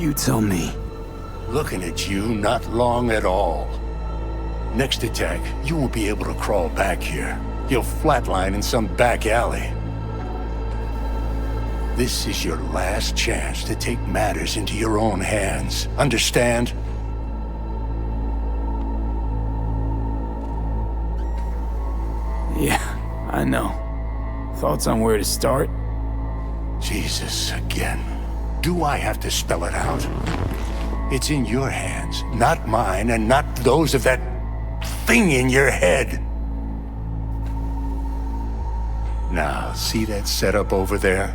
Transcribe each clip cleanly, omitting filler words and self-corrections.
You tell me. Looking at you, not long at all. Next attack, you won't be able to crawl back here. You'll flatline in some back alley. This is your last chance to take matters into your own hands. Understand? Yeah, I know. Thoughts on where to start? Jesus, again. Do I have to spell it out? It's in your hands, not mine, and not those of that thing in your head. Now, see that setup over there?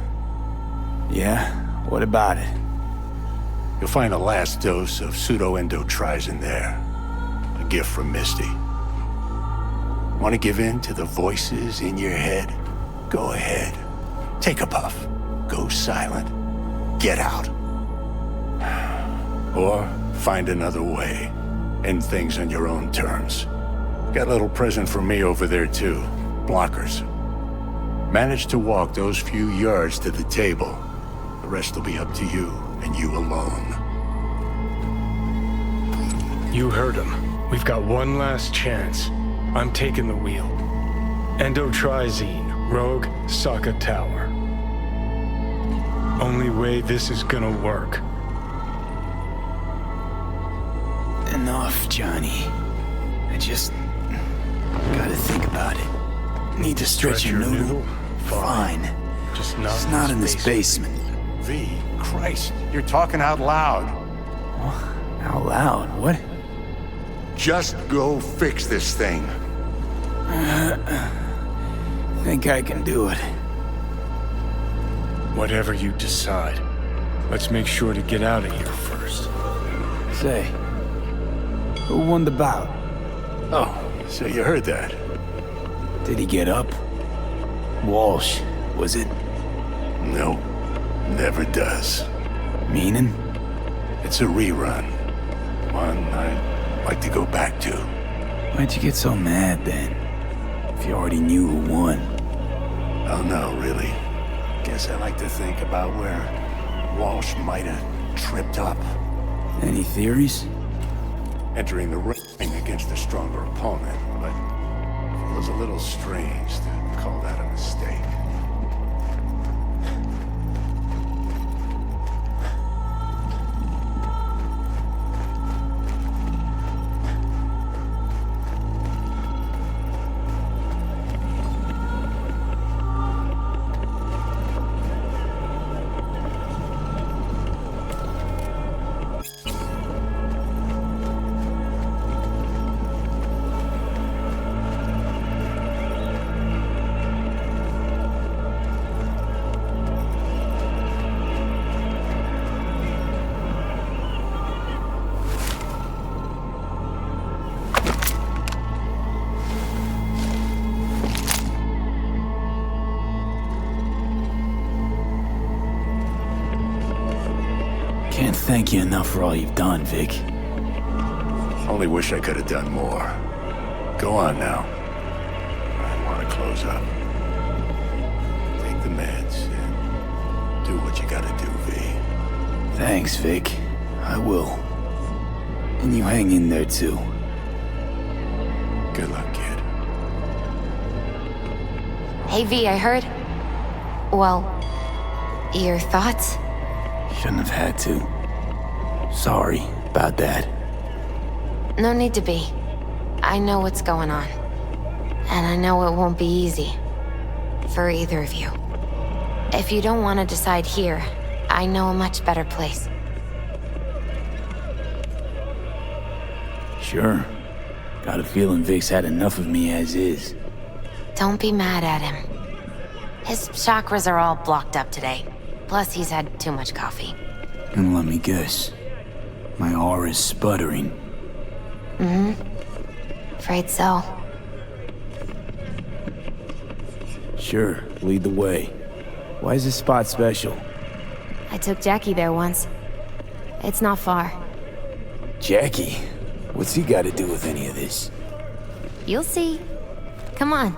Yeah, what about it? You'll find a last dose of pseudo-endotrizin there. A gift from Misty. Want to give in to the voices in your head? Go ahead. Take a puff. Go silent. Get out. Or find another way. End things on your own terms. Got a little present for me over there too. Blockers. Manage to walk those few yards to the table. The rest will be up to you, and you alone. You heard him. We've got one last chance. I'm taking the wheel. Endotrizine, Rogue, Saka Tower. Only way this is gonna work. Enough, Johnny. I just gotta think about it. Need to stretch your noodle? Fine. Just not in this basement. V, Christ, you're talking out loud. Out loud? What? Just go fix this thing. Think I can do it. Whatever you decide. Let's make sure to get out of here first. Say, who won the bout? Oh, so you heard that. Did he get up? Walsh, was it? No, never does. Meaning? It's a rerun. One I'd like to go back to. Why'd you get so mad then? If you already knew who won. Oh no, really. Guess I like to think about where Walsh might have tripped up. Any theories? Entering the ring against a stronger opponent, but it feels a little strange to call that a mistake. Can't thank you enough for all you've done, Vic. Only wish I could have done more. Go on now. I want to close up. Take the meds and do what you gotta do, V. Thanks, Vic. I will. And you hang in there, too. Good luck, kid. Hey, V, I heard. Well, your thoughts? Shouldn't have had to. Sorry about that. No need to be. I know what's going on. And I know it won't be easy. For either of you. If you don't want to decide here, I know a much better place. Sure. Got a feeling Vic's had enough of me as is. Don't be mad at him. His chakras are all blocked up today. Plus, he's had too much coffee. And let me guess. My aura's sputtering. Mm-hmm. Afraid so. Sure, lead the way. Why is this spot special? I took Jackie there once. It's not far. Jackie? What's he got to do with any of this? You'll see. Come on.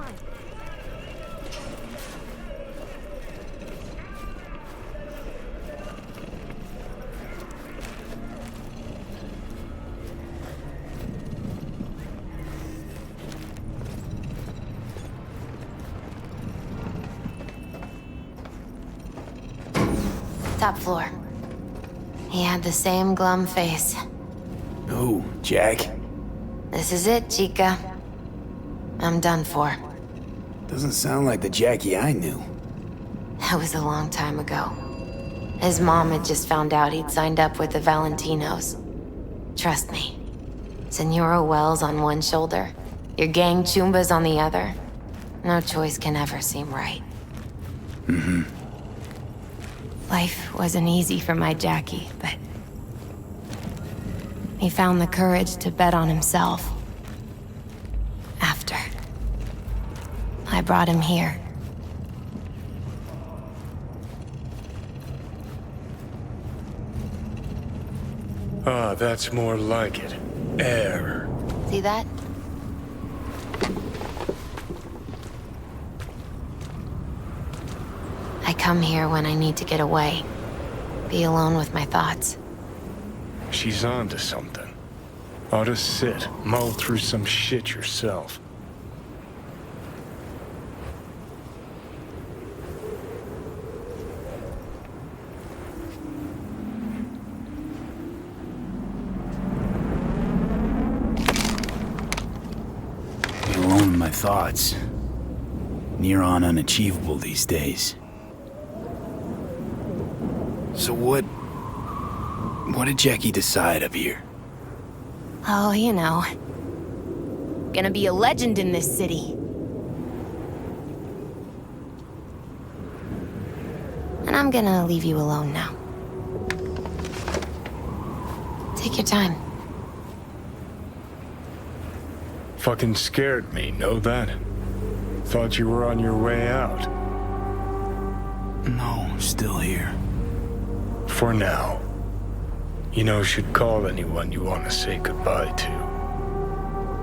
Top floor. He had the same glum face. Who, Jack? This is it, Chica. I'm done for. Doesn't sound like the Jackie I knew. That was a long time ago. His mom had just found out he'd signed up with the Valentinos. Trust me. Senora Wells on one shoulder, your gang Chumbas on the other. No choice can ever seem right. Life wasn't easy for my Jackie, but he found the courage to bet on himself. After I brought him here. Ah, that's more like it. Air. See that? I come here when I need to get away. Be alone with my thoughts. She's onto something. Ought to sit, mull through some shit yourself. Be alone with my thoughts. Near on unachievable these days. So what did Jackie decide up here? Oh, you know. Gonna be a legend in this city. And I'm gonna leave you alone now. Take your time. Fucking scared me, know that? Thought you were on your way out. No, still here. For now. You know, should call anyone you want to say goodbye to.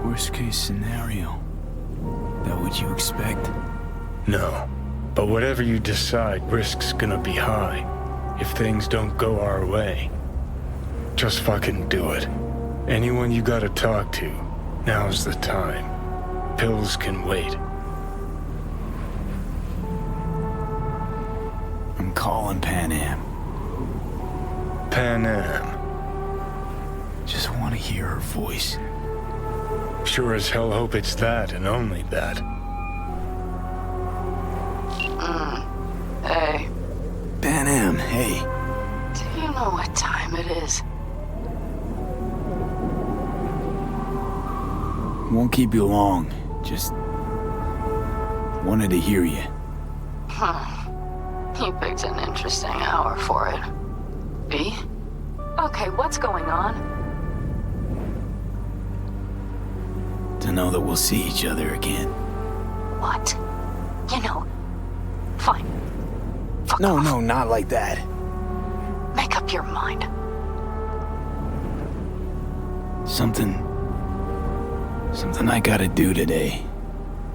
Worst case scenario. That what you expect? No. But whatever you decide, risk's gonna be high. If things don't go our way. Just fucking do it. Anyone you gotta talk to, now's the time. Pills can wait. I'm calling Pan Am. Pan Am. Just want to hear her voice. Sure as hell hope it's that and only that. Hey, Pan Am, hey. do you know what time it is? Won't keep you long. Just wanted to hear you. You picked an interesting hour for it. B? Okay, what's going on? To know that we'll see each other again. What? You know, fine. Fuck No, off. no, not like that. Make up your mind. Something I gotta do today.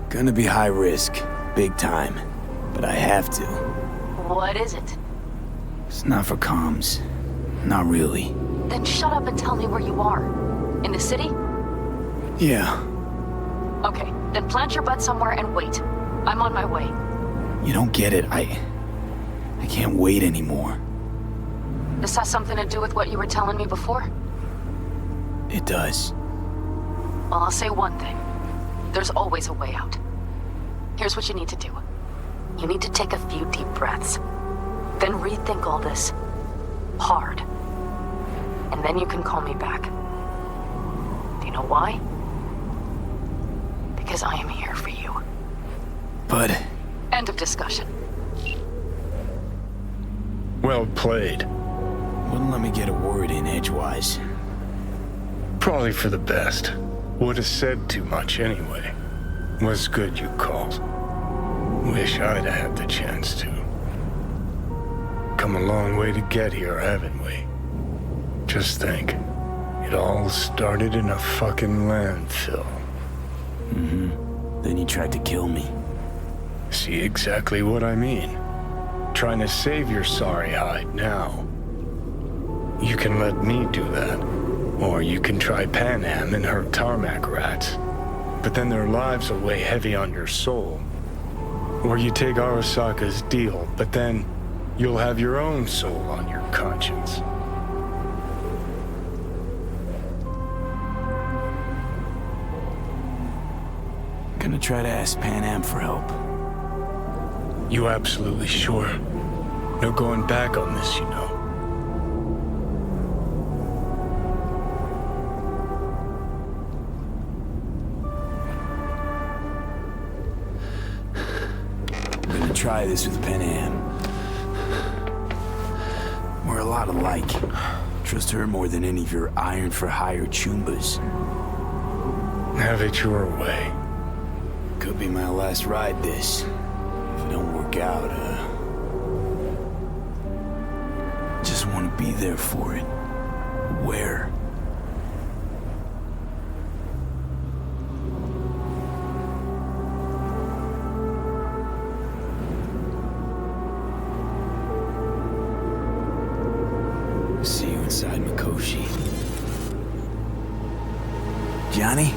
Gonna be high risk, big time, but I have to. What is it? It's not for comms. Not really. Then shut up and tell me where you are. In the city? Yeah, Okay, then plant your butt somewhere and wait. I'm on my way. you don't get it. I can't wait anymore. This has something to do with what you were telling me before? It does. Well, I'll say one thing. There's always a way out. Here's what you need to do. You need to take a few deep breaths. Then rethink all this. Hard. And then you can call me back. Do you know why? Because I am here for you. But End of discussion. Well played. wouldn't let me get a word in edgewise. Probably for the best. Would have said too much anyway. Was good you called. Wish I'd had the chance to. Come a long way to get here, haven't we? Just think. It all started in a fucking landfill. Then you tried to kill me. See exactly what I mean. Trying to save your sorry hide now. You can let me do that. Or you can try Pan Am and her tarmac rats. But then their lives will weigh heavy on your soul. Or you take Arasaka's deal, but then You'll have your own soul on your conscience. Gonna try to ask Pan Am for help. You absolutely sure? No going back on this, you know. I'm gonna try this with Pan Am. We're a lot alike. Trust her more than any of your iron-for-hire chumbas. Have it your way. Could be my last ride this. If it don't work out, just want to be there for it. Where? See you inside Mikoshi. Johnny?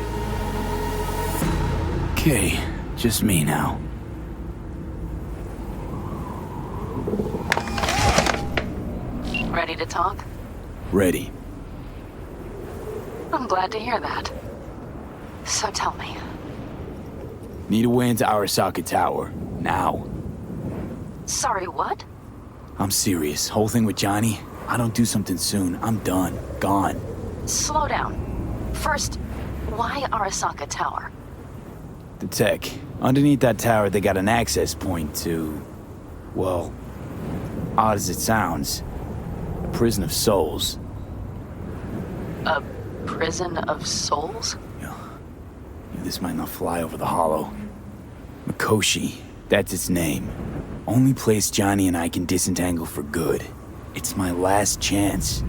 Okay, just me now. Ready to talk? Ready. I'm glad to hear that. So tell me, Need a way into Arasaka Tower. Now. sorry, what? I'm serious. Whole thing with Johnny, I don't do something soon, I'm done. Gone. Slow down. First, why Arasaka Tower? The tech. Underneath that tower, they got an access point to... well, odd as it sounds, a prison of souls. A prison of souls? This might not fly over the hollow. Mikoshi, that's its name. Only place Johnny and I can disentangle for good. It's my last chance.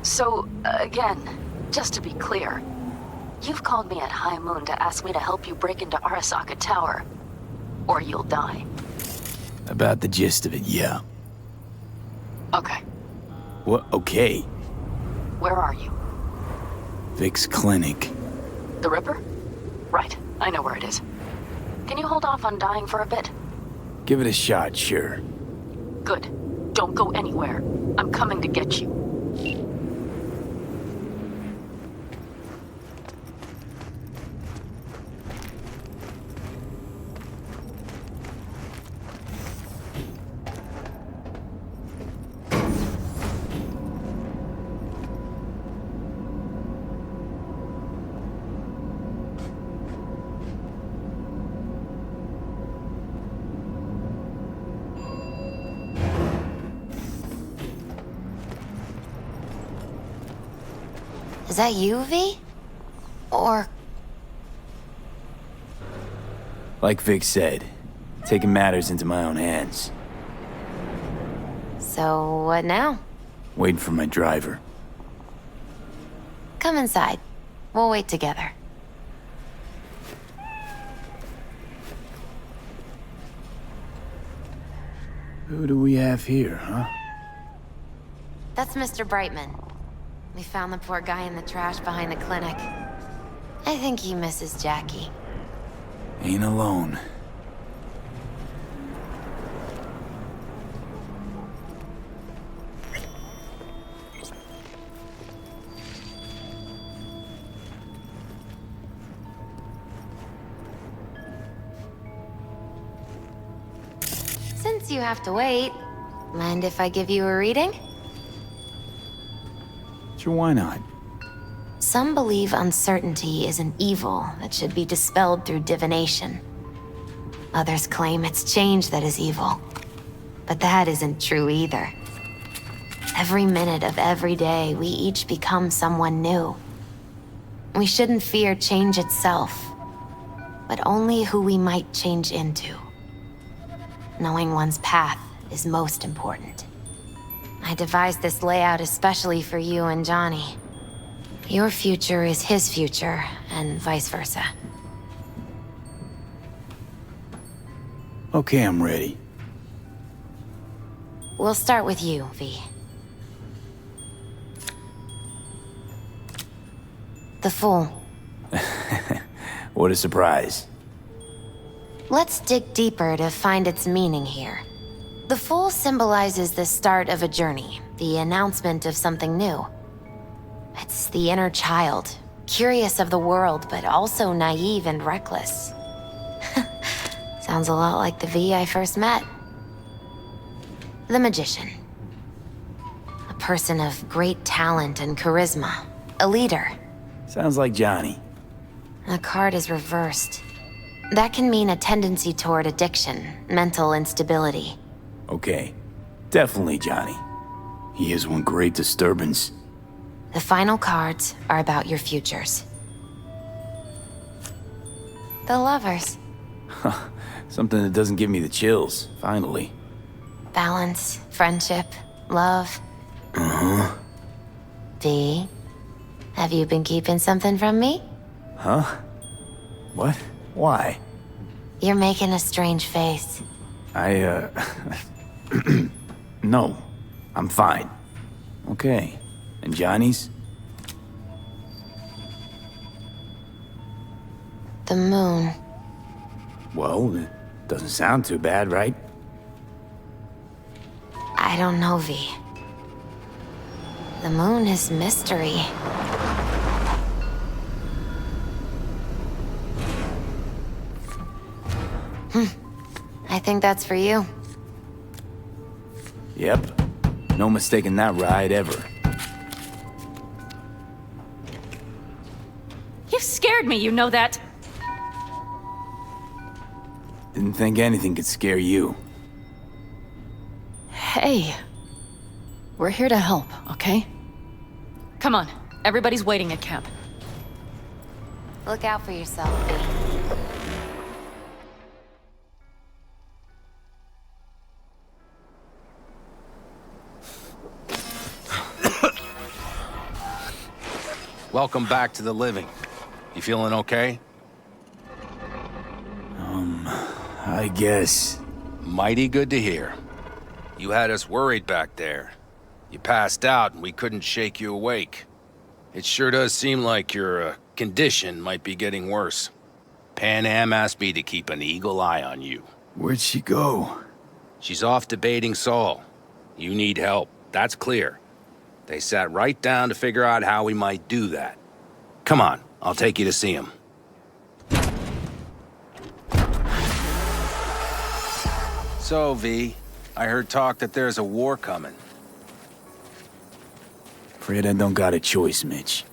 So, again, just to be clear, you've called me at High Moon to ask me to help you break into Arasaka Tower, or you'll die. About the gist of it, yeah. Okay, What? Okay. where are you? Vic's clinic. The Ripper? Right, I know where it is. Can you hold off on dying for a bit? Give it a shot, sure. Good. Don't go anywhere. I'm coming to get you. Is that you, V? Or... Like Vic said, taking matters into my own hands. so what now? Waiting for my driver. Come inside. We'll wait together. Who do we have here, huh? That's Mr. Brightman. We found the poor guy in the trash behind the clinic. I think he misses Jackie. Ain't alone. Since you have to wait, mind if I give you a reading? Sure, why not? Some believe uncertainty is an evil that should be dispelled through divination. Others claim it's change that is evil. But that isn't true either. Every minute of every day, we each become someone new. We shouldn't fear change itself, but only who we might change into. Knowing one's path is most important. I devised this layout especially for you and Johnny. Your future is his future, and vice versa. Okay, I'm ready. We'll start with you, V. The Fool. What a surprise. Let's dig deeper to find its meaning here. The foal symbolizes the start of a journey, the announcement of something new. It's the inner child, curious of the world, but also naive and reckless. Sounds a lot like the V I first met. The magician. A person of great talent and charisma. A leader. Sounds like Johnny. The card is reversed. That can mean a tendency toward addiction, mental instability. Okay, definitely Johnny. He is one great disturbance. The final cards are about your futures. The lovers. Something that doesn't give me the chills, finally. Balance, friendship, love. Uh-huh. V, have you been keeping something from me? Huh? What? Why? You're making a strange face. No. I'm fine. Okay. And Johnny's? The moon. Well, it doesn't sound too bad, right? I don't know, V. The moon is mystery. I think that's for you. Yep. No mistaking that ride ever. You scared me, you know that. Didn't think anything could scare you. Hey. We're here to help, okay? Come on. Everybody's waiting at camp. Look out for yourself, V. Welcome back to the living. You feeling okay? I guess. Mighty good to hear. You had us worried back there. You passed out and we couldn't shake you awake. It sure does seem like your condition might be getting worse. Pan Am asked me to keep an eagle eye on you. Where'd she go? She's off debating Saul. You need help, that's clear. They sat right down to figure out how we might do that. Come on, I'll take you to see him. So, V, I heard talk that there's a war coming. Afraid I don't got a choice, Mitch.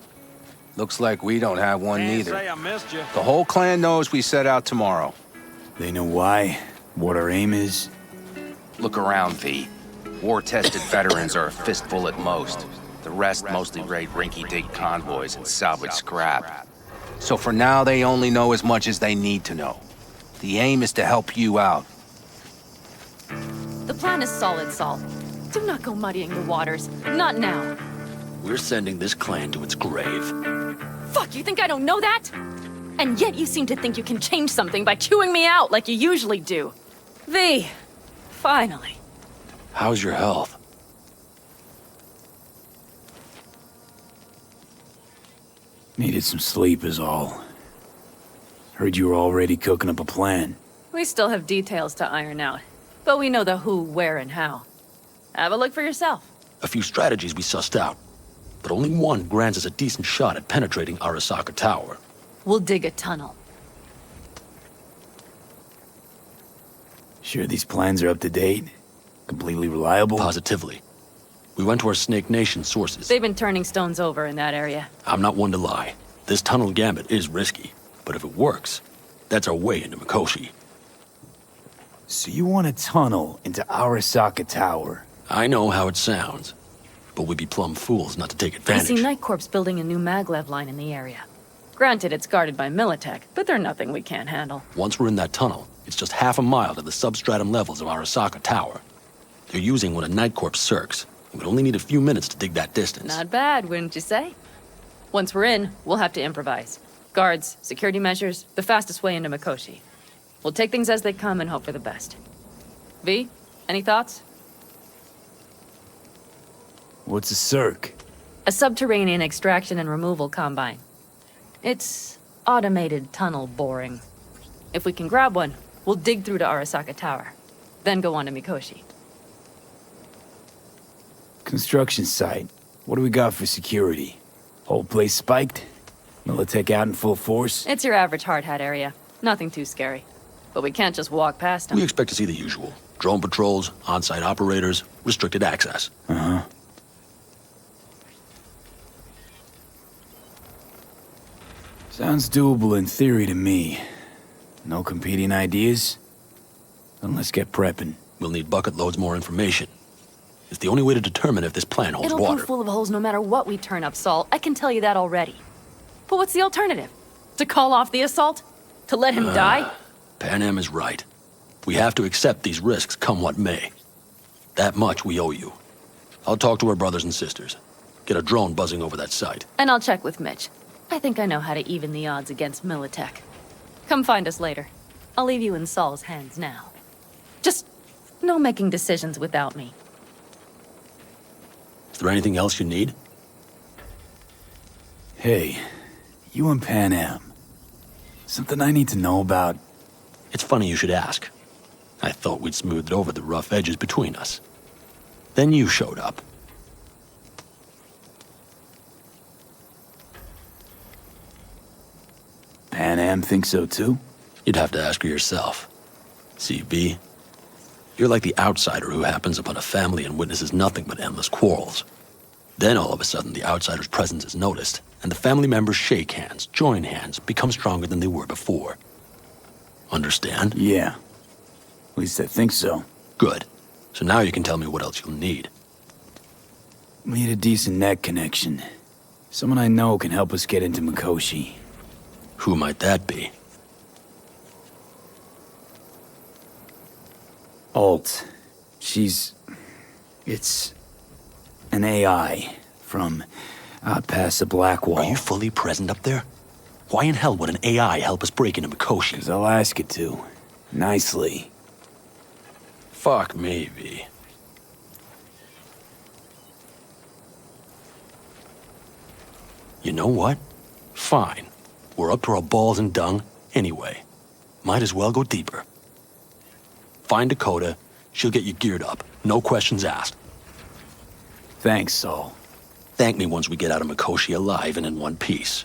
Looks like we don't have one Can't neither. say I missed you. The whole clan knows we set out tomorrow. They know why, what our aim is. Look around, V. War-tested veterans are a fistful at most. The rest mostly raid rinky-dink convoys and salvage scrap. So for now, they only know as much as they need to know. The aim is to help you out. The plan is solid, Saul. Do not go muddying the waters. Not now. We're sending this clan to its grave. Fuck, you think I don't know that? And yet you seem to think you can change something by chewing me out like you usually do. V, finally. How's your health? Needed some sleep is all. Heard you were already cooking up a plan. We still have details to iron out, but we know the who, where, and how. Have a look for yourself. A few strategies we sussed out, but only one grants us a decent shot at penetrating Arasaka Tower. We'll dig a tunnel. Sure these plans are up to date? Completely reliable? Positively. We went to our Snake Nation sources. They've been turning stones over in that area. I'm not one to lie. This tunnel gambit is risky, but if it works, that's our way into Mikoshi. So you want a tunnel into Arasaka Tower? I know how it sounds, but we'd be plumb fools not to take I advantage. see Night Corps building a new maglev line in the area. Granted, it's guarded by Militech, but they're nothing we can't handle. Once we're in that tunnel, it's just half a mile to the substratum levels of Arasaka Tower. They're using one of Night Corps circs. We'd only need a few minutes to dig that distance. Not bad, wouldn't you say? Once we're in, we'll have to improvise. Guards, security measures, the fastest way into Mikoshi. We'll take things as they come and hope for the best. V, any thoughts? What's a circ? A subterranean extraction and removal combine. It's automated tunnel boring. If we can grab one, we'll dig through to Arasaka Tower, then go on to Mikoshi. Construction site. What do we got for security? Whole place spiked? Militech out in full force? It's your average hard hat area. Nothing too scary. But we can't just walk past them. We expect to see the usual. Drone patrols, on-site operators, restricted access. Uh-huh. Sounds doable in theory to me. No competing ideas? Then let's get prepping. We'll need bucket loads more information. It's the only way to determine if this plan holds It'll water. prove full of holes no matter what we turn up, Saul. I can tell you that already. But what's the alternative? To call off the assault? To let him die? Pan Am is right. We have to accept these risks come what may. That much we owe you. I'll talk to our brothers and sisters. Get a drone buzzing over that site. And I'll check with Mitch. I think I know how to even the odds against Militech. Come find us later. I'll leave you in Saul's hands now. Just no making decisions without me. Is there anything else you need? Hey, you and Pan Am. Something I need to know about? It's funny you should ask. I thought we'd smoothed over the rough edges between us. Then you showed up. Pan Am thinks so too? You'd have to ask her yourself. See, V, you're like the outsider who happens upon a family and witnesses nothing but endless quarrels. Then all of a sudden the outsider's presence is noticed, and the family members shake hands, join hands, become stronger than they were before. Understand? Yeah. At least I think so. Good. So now you can tell me what else you'll need. Need a decent net connection. Someone I know can help us get into Mikoshi. Who might that be? Alt. It's an AI from out past the Black Wall. Are you fully present up there? Why in hell would an AI help us break into Mikoshi? 'Cause I'll ask it to. Nicely. Fuck me, V. You know what? Fine. We're up to our balls in dung anyway. Might as well go deeper. Find Dakota. She'll get you geared up. No questions asked. Thanks, Saul. Thank me once we get out of Mikoshi alive and in one piece.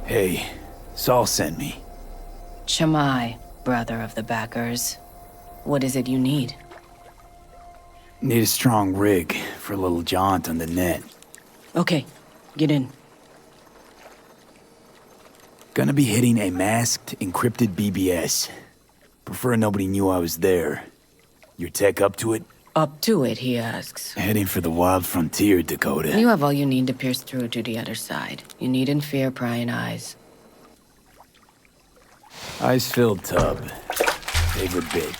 Hey, Saul sent me. Shamai, brother of the backers. What is it you need? Need a strong rig for a little jaunt on the net. Okay, get in. Gonna be hitting a masked, encrypted BBS. Prefer nobody knew I was there. Your tech up to it? Up to it, he asks. Heading for the wild frontier, Dakota. You have all you need to pierce through to the other side. You needn't fear prying eyes. Ice-filled tub. Favorite bit.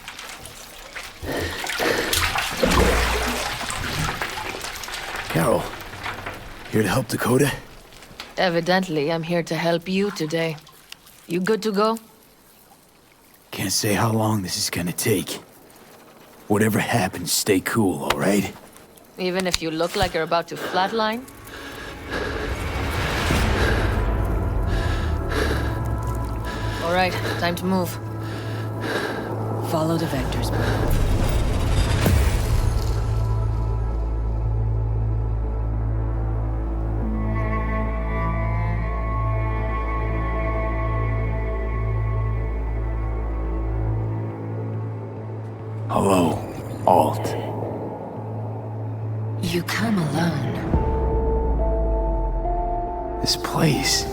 Carol, here to help Dakota? Evidently, I'm here to help you today. You good to go? Can't say how long this is gonna take. Whatever happens, stay cool, all right? Even if you look like you're about to flatline? All right, time to move. Follow the vectors, brother. Hello, Alt. You come alone. This place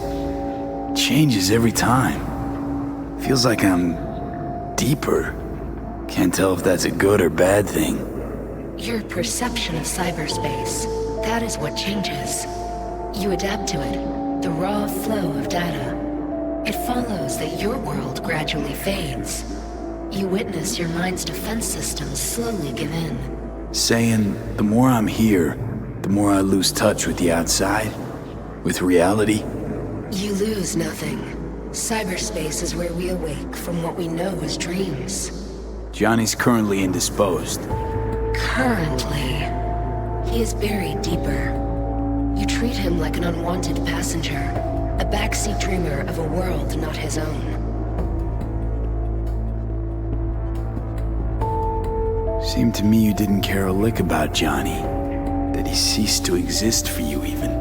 changes every time. Feels like I'm deeper. Can't tell if that's a good or bad thing. Your perception of cyberspace, that is what changes. You adapt to it, the raw flow of data. It follows that your world gradually fades. You witness your mind's defense systems slowly give in. Saying the more I'm here, the more I lose touch with the outside, with reality. You lose nothing. Cyberspace is where we awake from what we know as dreams. Johnny's currently indisposed. Currently, he is buried deeper. You treat him like an unwanted passenger, a backseat dreamer of a world not his own. Seemed to me you didn't care a lick about Johnny. That he ceased to exist for you even.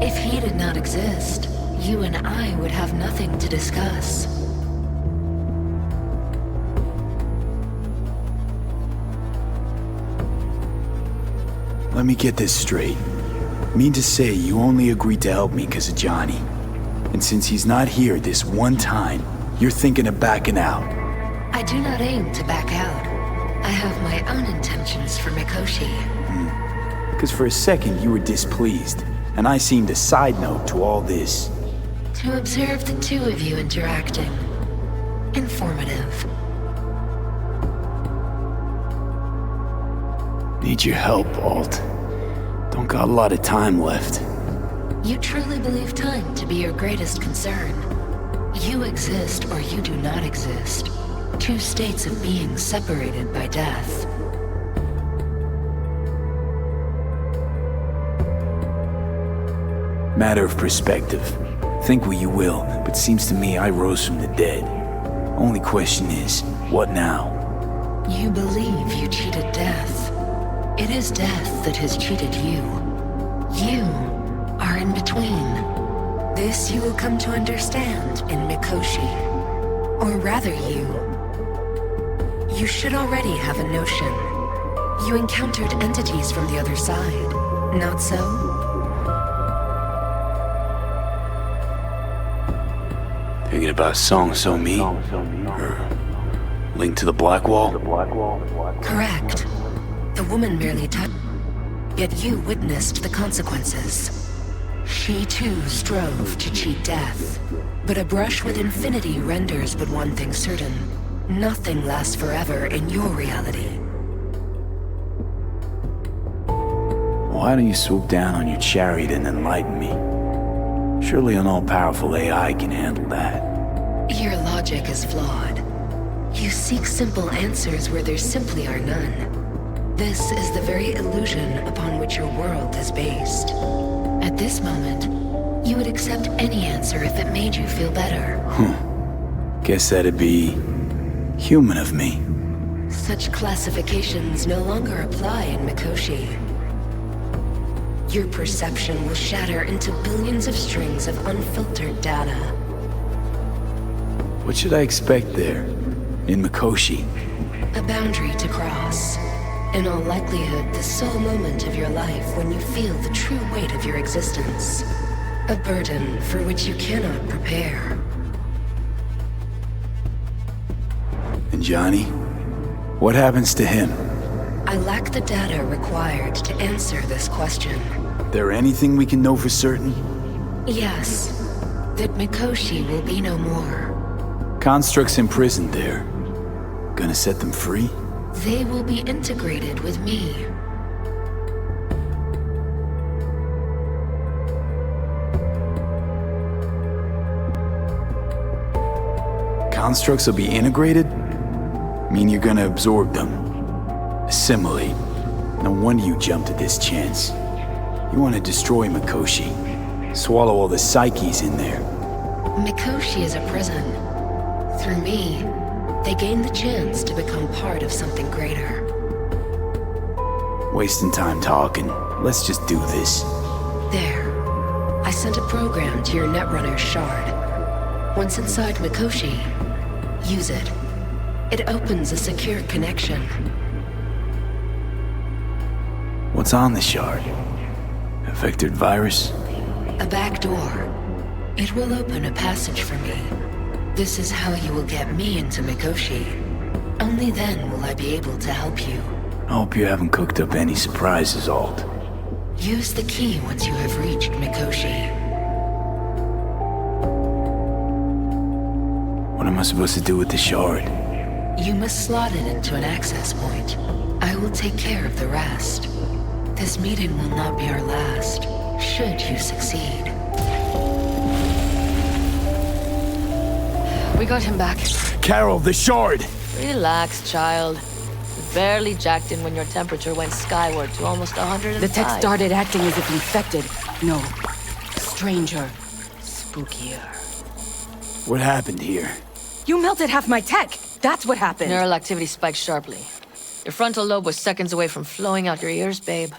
If he did not exist, you and I would have nothing to discuss. Let me get this straight. Mean to say you only agreed to help me because of Johnny. And since he's not here this one time, you're thinking of backing out. I do not aim to back out. I have my own intentions for Mikoshi. Because for a second you were displeased, and I seemed a side note to all this. To observe the two of you interacting. Informative. Need your help, Alt. Don't got a lot of time left. You truly believe time to be your greatest concern. You exist or you do not exist. Two states of being separated by death. Matter of perspective. Think what you will, but seems to me I rose from the dead. Only question is, what now? You believe you cheated death. It is death that has cheated you. You are in between. This you will come to understand in Mikoshi. Or rather you should already have a notion. You encountered entities from the other side, not so? Thinking about Song So Mi? Or Link to the Black Wall? Correct. The woman merely touched, yet you witnessed the consequences. She too strove to cheat death. But a brush with infinity renders but one thing certain. Nothing lasts forever in your reality. Why don't you swoop down on your chariot and enlighten me? Surely an all-powerful AI can handle that. Your logic is flawed. You seek simple answers where there simply are none. This is the very illusion upon which your world is based. At this moment, you would accept any answer if it made you feel better. Guess that'd be human of me. Such classifications no longer apply in Mikoshi. Your perception will shatter into billions of strings of unfiltered data. What should I expect there, in Mikoshi? A boundary to cross. In all likelihood, the sole moment of your life when you feel the true weight of your existence. A burden for which you cannot prepare. And Johnny? What happens to him? I lack the data required to answer this question. There anything we can know for certain? Yes, that Mikoshi will be no more. Constructs imprisoned there. Gonna set them free? They will be integrated with me. Constructs will be integrated? Mean you're gonna absorb them. Assimilate. No wonder you jumped at this chance. You want to destroy Mikoshi. Swallow all the psyches in there. Mikoshi is a prison. Through me, they gain the chance to become part of something greater. Wasting time talking. Let's just do this. There. I sent a program to your Netrunner's shard. Once inside Mikoshi, use it. It opens a secure connection. What's on the shard? A vectored virus? A back door. It will open a passage for me. This is how you will get me into Mikoshi. Only then will I be able to help you. I hope you haven't cooked up any surprises, Alt. Use the key once you have reached Mikoshi. What am I supposed to do with the shard? You must slot it into an access point. I will take care of the rest. This meeting will not be our last, should you succeed. We got him back. Carol, the shard! Relax, child. You barely jacked in when your temperature went skyward to almost 105. The tech started acting as if infected. No. Stranger. Spookier. What happened here? You melted half my tech! That's what happened! Neural activity spiked sharply. Your frontal lobe was seconds away from flowing out your ears, babe.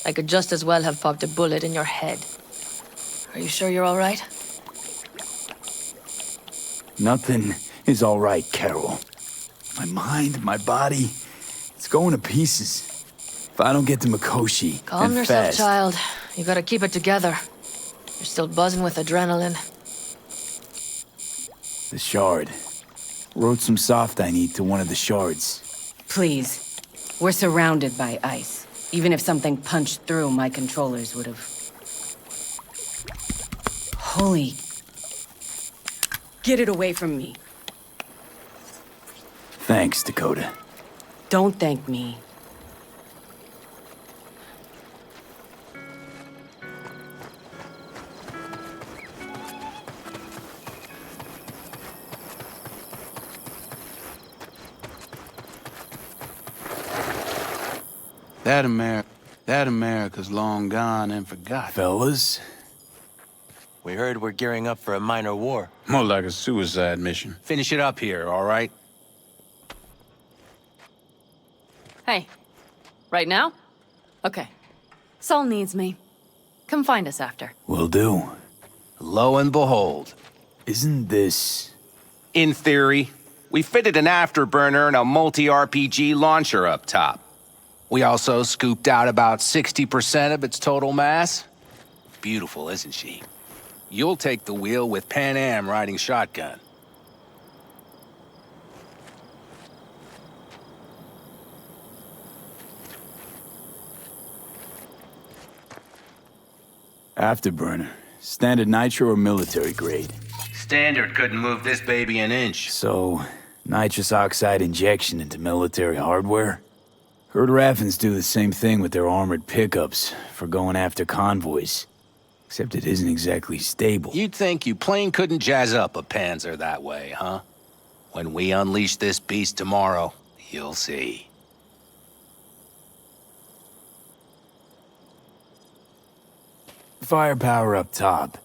I could just as well have popped a bullet in your head. Are you sure you're all right? Nothing is all right, Carol. My mind, my body, it's going to pieces. If I don't get to Mikoshi, Calm and yourself, fast, child. You gotta keep it together. You're still buzzing with adrenaline. The shard. Wrote some soft I need to one of the shards. Please. We're surrounded by ice. Even if something punched through, my controllers would have... Holy... Get it away from me. Thanks, Dakota. Don't thank me. That America's long gone and forgotten. Fellas? We heard we're gearing up for a minor war. More like a suicide mission. Finish it up here, all right? Hey. Right now? Okay. Saul needs me. Come find us after. Will do. Lo and behold. Isn't this... In theory, we fitted an afterburner and a multi-RPG launcher up top. We also scooped out about 60% of its total mass. Beautiful, isn't she? You'll take the wheel with Pan Am riding shotgun. Afterburner. Standard nitro or military grade? Standard couldn't move this baby an inch. So, nitrous oxide injection into military hardware? Heard Raffens do the same thing with their armored pickups for going after convoys. Except it isn't exactly stable. You'd think you plain couldn't jazz up a Panzer that way, huh? When we unleash this beast tomorrow, you'll see. Firepower up top.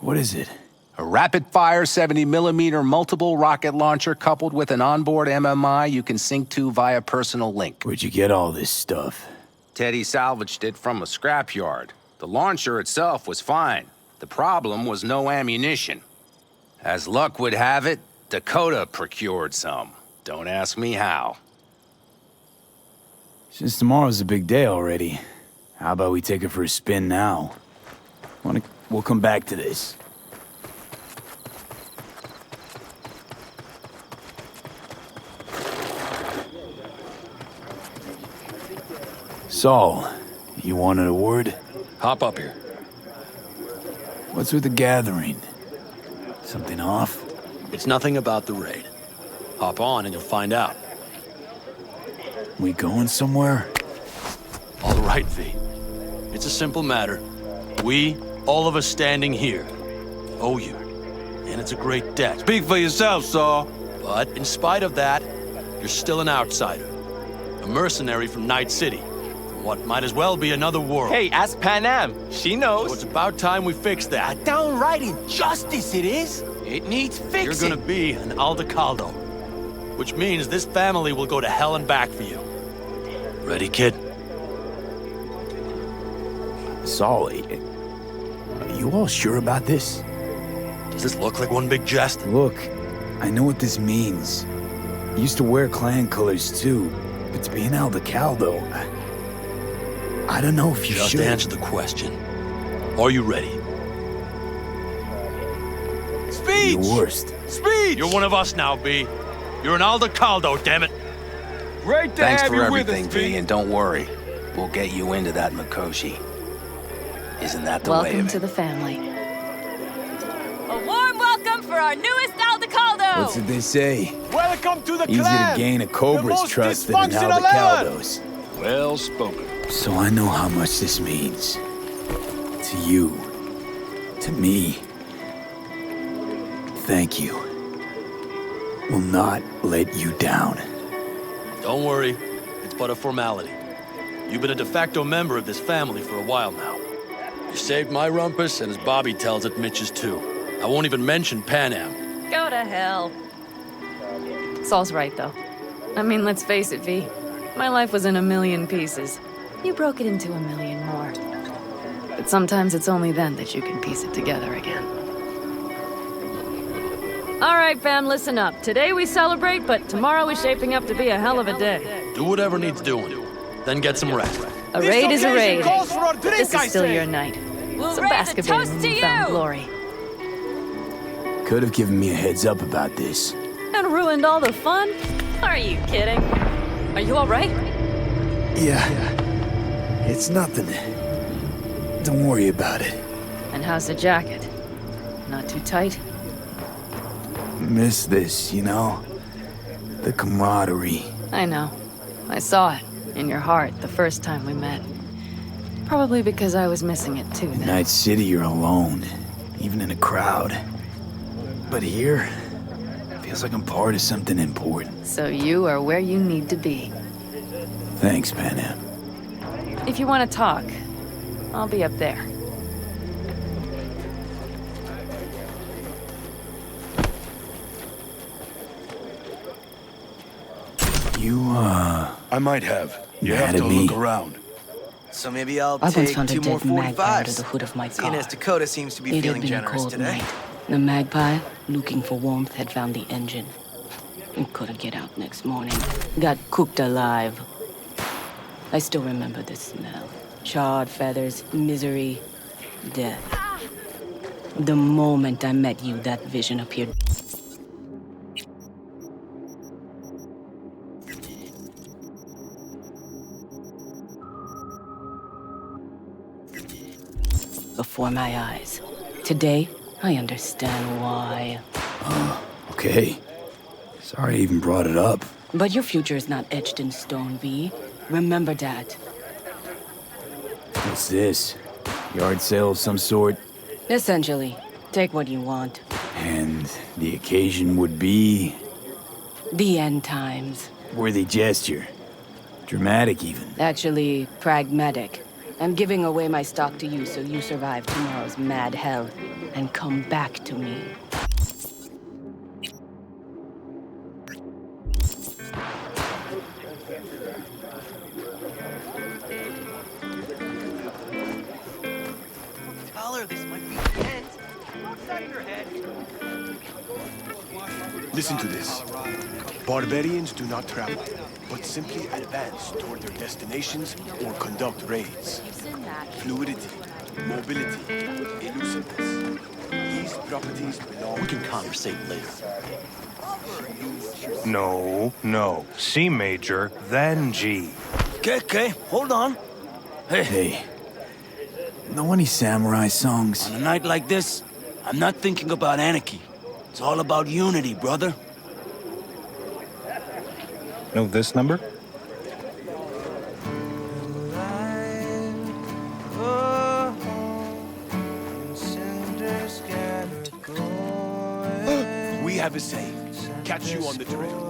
What is it? A rapid-fire 70mm multiple rocket launcher coupled with an onboard MMI you can sync to via personal link. Where'd you get all this stuff? Teddy salvaged it from a scrapyard. The launcher itself was fine. The problem was no ammunition. As luck would have it, Dakota procured some. Don't ask me how. Since tomorrow's a big day already, how about we take it for a spin now? We'll come back to this. Saul, you wanted a word? Hop up here. What's with the gathering? Something off? It's nothing about the raid. Hop on and you'll find out. We going somewhere? All right, V. It's a simple matter. We, all of us standing here, owe you. And it's a great debt. Speak for yourself, Saul. But in spite of that, you're still an outsider. A mercenary from Night City. From what might as well be another world. Hey, ask Pan Am. She knows. So it's about time we fix that. A downright injustice it is. It needs fixing. You're gonna be an Aldecaldo. Which means this family will go to hell and back for you. Ready, kid? Saul, are you all sure about this? Does this look like one big jest? Look, I know what this means. I used to wear clan colors too, but to be an Aldecaldo, I don't know if you Just should. answer the question. Are you ready? Speech! Your worst. Speech! You're one of us now, B. You're an Aldecaldo, damn it. Great to Thanks have for you everything, with us, V, and don't worry. We'll get you into that Mikoshi. Isn't that the way Welcome of to it? the family. A warm welcome for our newest Aldecaldo! What's it they say? Welcome to the Easier clan! to gain a Cobra's most trust than an dysfunctional Aldecaldo's. Well spoken. So I know how much this means. To you. To me. Thank you. Will not let you down. Don't worry. It's but a formality. You've been a de facto member of this family for a while now. You saved my rumpus, and as Bobby tells it, Mitch's too. I won't even mention Pan Am. Go to hell. Saul's right, though. I mean, let's face it, V. My life was in a million pieces. You broke it into a million more. But sometimes it's only then that you can piece it together again. All right, fam, listen up. Today we celebrate, but tomorrow is shaping up to be a hell of a day. Do whatever needs doing. Then get some rest. A raid is a raid. Calls for a drink, This I is still say. your night. We'll So raise bask a a bit in toast the to newfound you! glory. Could have given me a heads up about this. And ruined all the fun? Are you kidding? Are you all right? Yeah. It's nothing. Don't worry about it. And how's the jacket? Not too tight? Miss this, you know? The camaraderie. I know. I saw it in your heart the first time we met. Probably because I was missing it too In then. Night City, you're alone, even in a crowd. But here, feels like I'm part of something important. So you are where you need to be. Thanks, Pan Am. If you want to talk, I'll be up there. I might have. You Mad have to at me? look around. So maybe I'll I once take found a 2 more dead magpie under 45s. the hood of my Seeing car. as Dakota seems to be It had feeling been a generous cold today. night. The magpie, looking for warmth, had found the engine. And couldn't get out next morning. Got cooked alive. I still remember the smell. Charred feathers, misery, death. The moment I met you, that vision appeared. Before my eyes. Today, I understand why. Okay. Sorry I even brought it up. But your future is not etched in stone, V. Remember that. What's this? Yard sale of some sort? Essentially, take what you want. And the occasion would be... The end times. worthy gesture. Dramatic, even. Actually, pragmatic. I'm giving away my stock to you so you survive tomorrow's mad hell and come back to me. Collar, this might be intense. Outside your head. Listen to this. Barbarians do not travel, but simply advance toward their destinations or conduct raids. Fluidity, mobility, elusiveness. These properties belong... We can conversate later. No. C major, then G. Okay, hold on. Hey. Know any samurai songs? On a night like this, I'm not thinking about anarchy. It's all about unity, brother. Know this number? We have a saying. Catch you on the trail.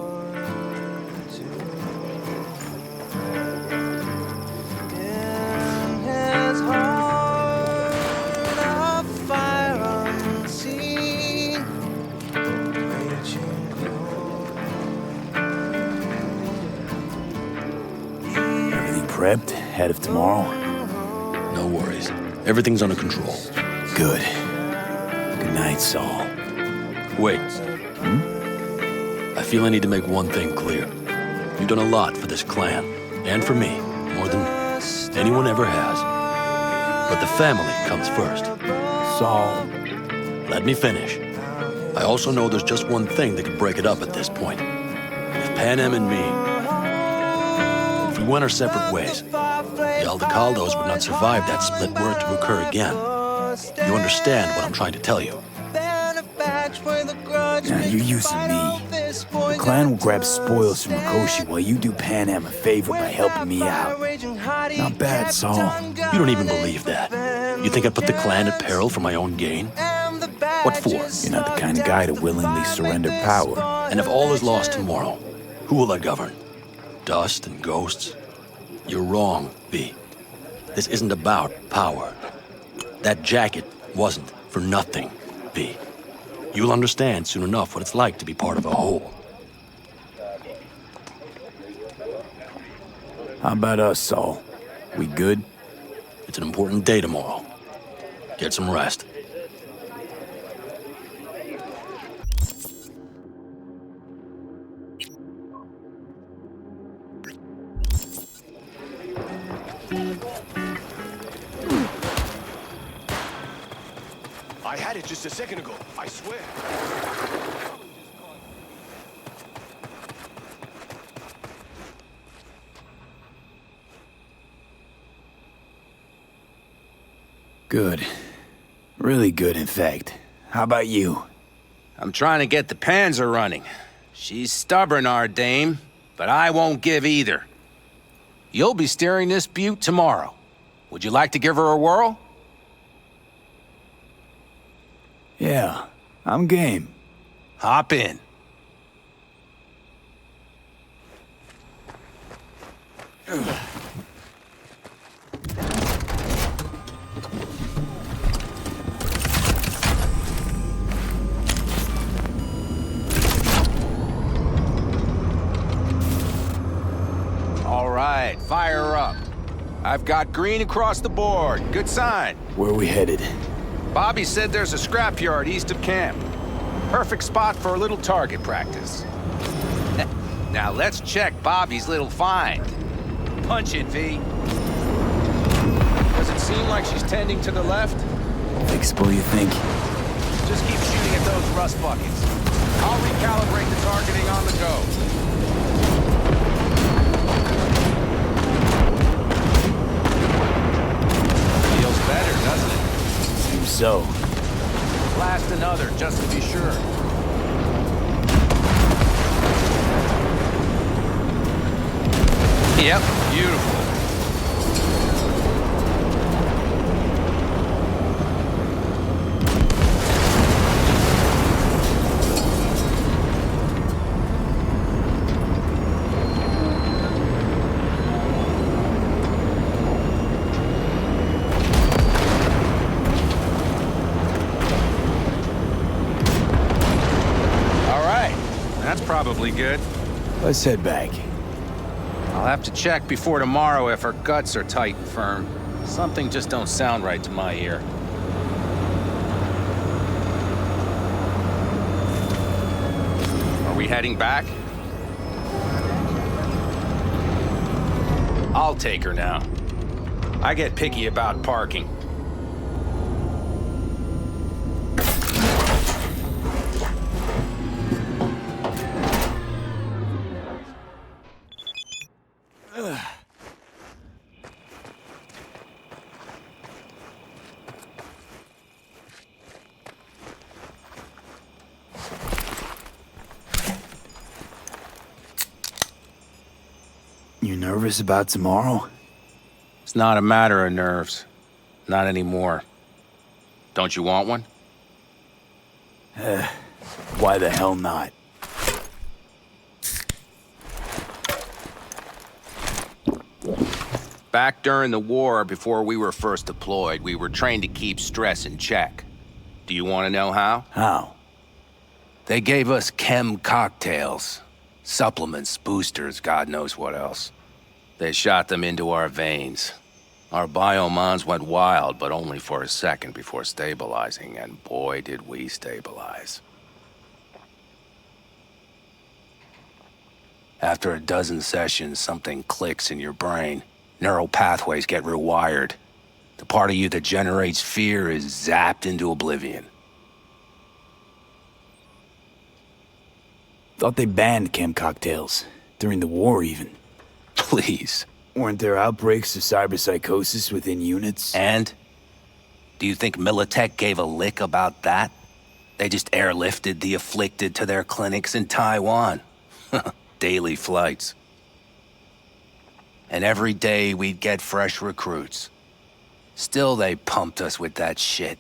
Everything prepped ahead of tomorrow? No worries. Everything's under control. Good. Good night, Saul. Wait. I feel I need to make one thing clear. You've done a lot for this clan, and for me, more than... anyone ever has. But the family comes first. Saul. Let me finish. I also know there's just one thing that could break it up at this point. If Pan Am and me, if we went our separate ways, the Aldecaldos would not survive that split were it to occur again. You understand what I'm trying to tell you? Now you're using me. The clan will grab spoils from Mikoshi while you do Pan Am a favor by helping me out. Not bad, Saul. You don't even believe that. You think I'd put the clan at peril for my own gain? What for? You're not the kind of guy to willingly surrender power. And if all is lost tomorrow, who will I govern? Dust and ghosts? You're wrong, V. This isn't about power. That jacket wasn't for nothing, V. You'll understand soon enough what it's like to be part of a whole. How about us, Saul? We good? It's an important day tomorrow. Get some rest. I had it just a second ago, I swear. Good. Really good, in fact. How about you? I'm trying to get the Panzer running. She's stubborn, our dame, but I won't give either. You'll be steering this butte tomorrow. Would you like to give her a whirl? Yeah, I'm game. Hop in. All right, fire up. I've got green across the board. Good sign. Where are we headed? Bobby said there's a scrapyard east of camp. Perfect spot for a little target practice. Now let's check Bobby's little find. Punch it, V. Does it seem like she's tending to the left? Fixable, you think? Just keep shooting at those rust buckets. I'll recalibrate the targeting on the go. Feels better, doesn't it? Seems so. Blast another, just to be sure. Yep, beautiful. Probably good. Let's head back. I'll have to check before tomorrow if her guts are tight and firm. Something just don't sound right to my ear. Are we heading back? I'll take her now. I get picky about parking. You nervous about tomorrow? It's not a matter of nerves. Not anymore. Don't you want one? Why the hell not? Back during the war, before we were first deployed, we were trained to keep stress in check. Do you want to know how? How? They gave us chem cocktails. Supplements, boosters, God knows what else. They shot them into our veins. Our biomons went wild, but only for a second before stabilizing, and boy did we stabilize. After a dozen sessions, something clicks in your brain. Neural pathways get rewired. The part of you that generates fear is zapped into oblivion. Thought they banned chem cocktails. During the war, even. Please. Weren't there outbreaks of cyberpsychosis within units? And? Do you think Militech gave a lick about that? They just airlifted the afflicted to their clinics in Taiwan. Daily flights. And every day we'd get fresh recruits. Still they pumped us with that shit.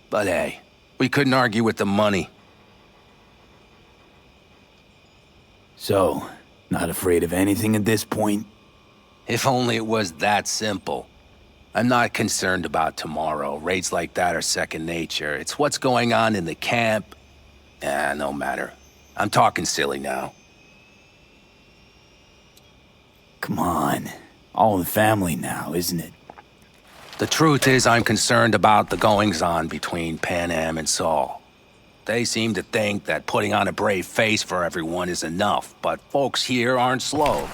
But hey, we couldn't argue with the money. So, not afraid of anything at this point? If only it was that simple. I'm not concerned about tomorrow. Raids like that are second nature. It's what's going on in the camp. No matter. I'm talking silly now. Come on. All in the family now, isn't it? The truth is, I'm concerned about the goings-on between Pan Am and Saul. They seem to think that putting on a brave face for everyone is enough, but folks here aren't slow.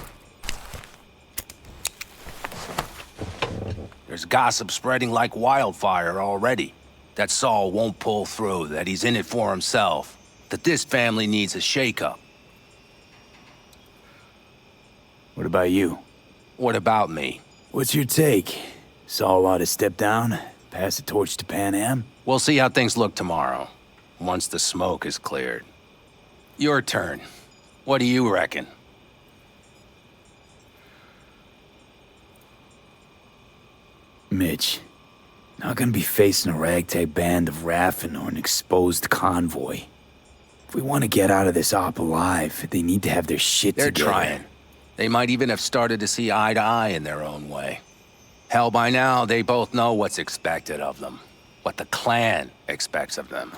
There's gossip spreading like wildfire already. That Saul won't pull through, that he's in it for himself, that this family needs a shake-up. What about you? What about me? What's your take? Saul ought to step down, pass the torch to Pan Am? We'll see how things look tomorrow, once the smoke is cleared. Your turn. What do you reckon? Mitch, not gonna be facing a ragtag band of Raffin or an exposed convoy. If we want to get out of this op alive, they need to have their shit They're together. trying. They might even have started to see eye to eye in their own way. Hell, by now, they both know what's expected of them. What the clan expects of them.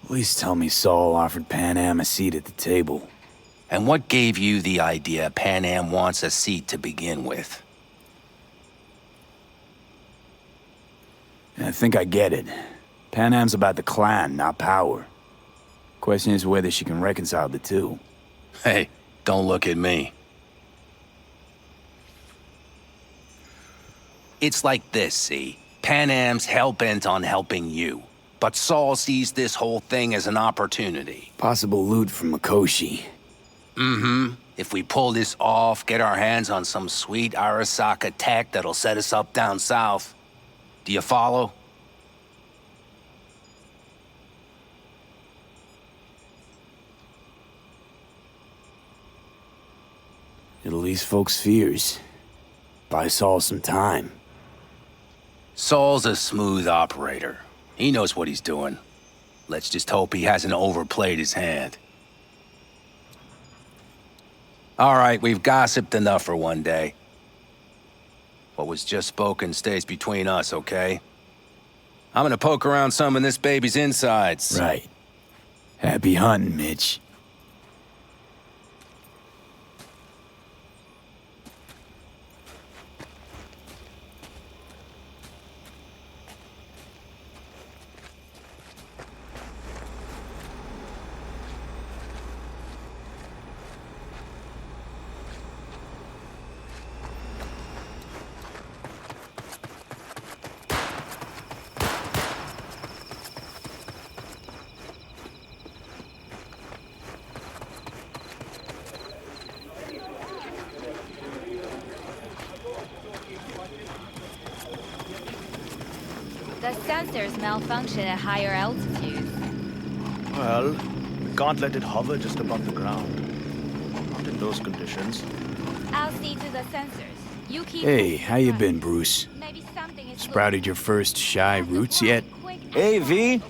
Please tell me Saul offered Pan Am a seat at the table. And what gave you the idea Pan Am wants a seat to begin with? I think I get it. Pan Am's about the clan, not power. Question is whether she can reconcile the two. Hey, don't look at me. It's like this, see? Pan Am's hell-bent on helping you. But Saul sees this whole thing as an opportunity. Possible loot from Mikoshi. Mm-hmm. If we pull this off, get our hands on some sweet Arasaka tech that'll set us up down south. Do you follow? It'll ease folks' fears. Buy Saul some time. Saul's a smooth operator. He knows what he's doing. Let's just hope he hasn't overplayed his hand. All right, we've gossiped enough for one day. What was just spoken stays between us, okay? I'm gonna poke around some of this baby's insides. Right. Happy hunting, Mitch. The sensors malfunction at higher altitudes. Well, we can't let it hover just above the ground. Not in those conditions. I'll see to the sensors. You keep... Hey, how you been, Bruce? Maybe something is... Sprouted your first shy roots yet? Hey, V.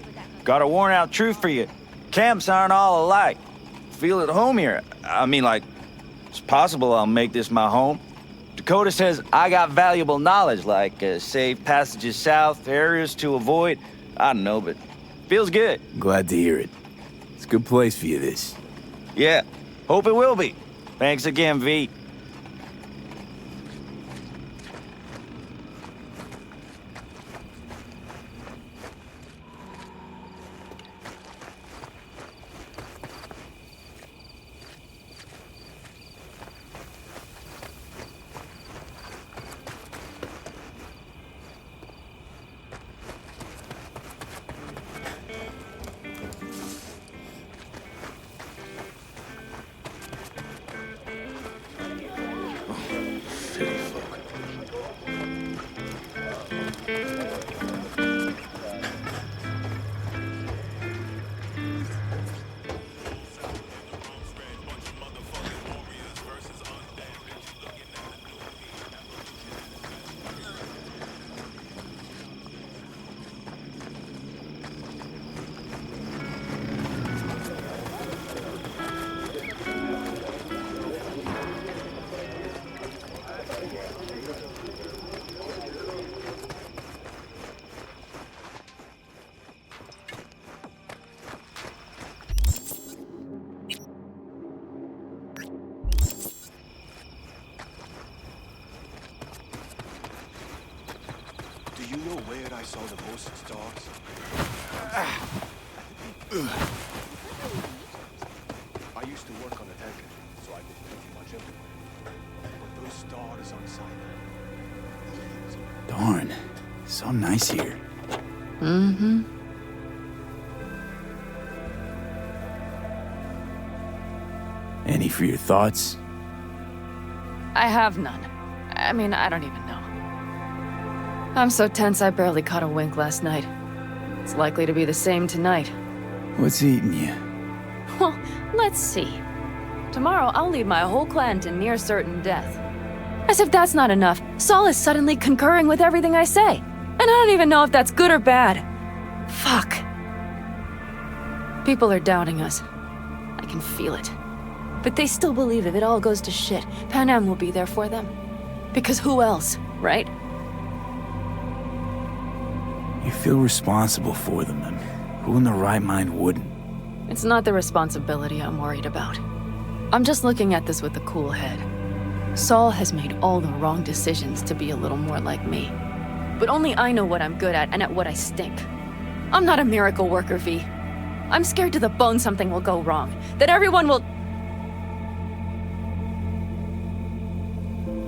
Got a worn out truth for you. Camps aren't all alike. Feel at home here. I mean, like, it's possible I'll make this my home. Dakota says I got valuable knowledge, like safe passages south, areas to avoid. I don't know, but feels good. Glad to hear it. It's a good place for you, this. Yeah, hope it will be. Thanks again, V. Do you know where I saw the most stars? I used to work on a tanker, so I've been pretty much everywhere. But those stars on Sinai. Darn. So nice here. Mm-hmm. Any for your thoughts? I have none. I mean, I don't even know. I'm so tense I barely caught a wink last night. It's likely to be the same tonight. What's eating you? Well, let's see. Tomorrow I'll lead my whole clan to near certain death. As if that's not enough, Saul is suddenly concurring with everything I say. And I don't even know if that's good or bad. Fuck. People are doubting us. I can feel it. But they still believe if it all goes to shit, Pan Am will be there for them. Because who else, right? You feel responsible for them, and who in their right mind wouldn't? It's not the responsibility I'm worried about. I'm just looking at this with a cool head. Saul has made all the wrong decisions to be a little more like me. But only I know what I'm good at and at what I stink. I'm not a miracle worker, V. I'm scared to the bone something will go wrong. That everyone will...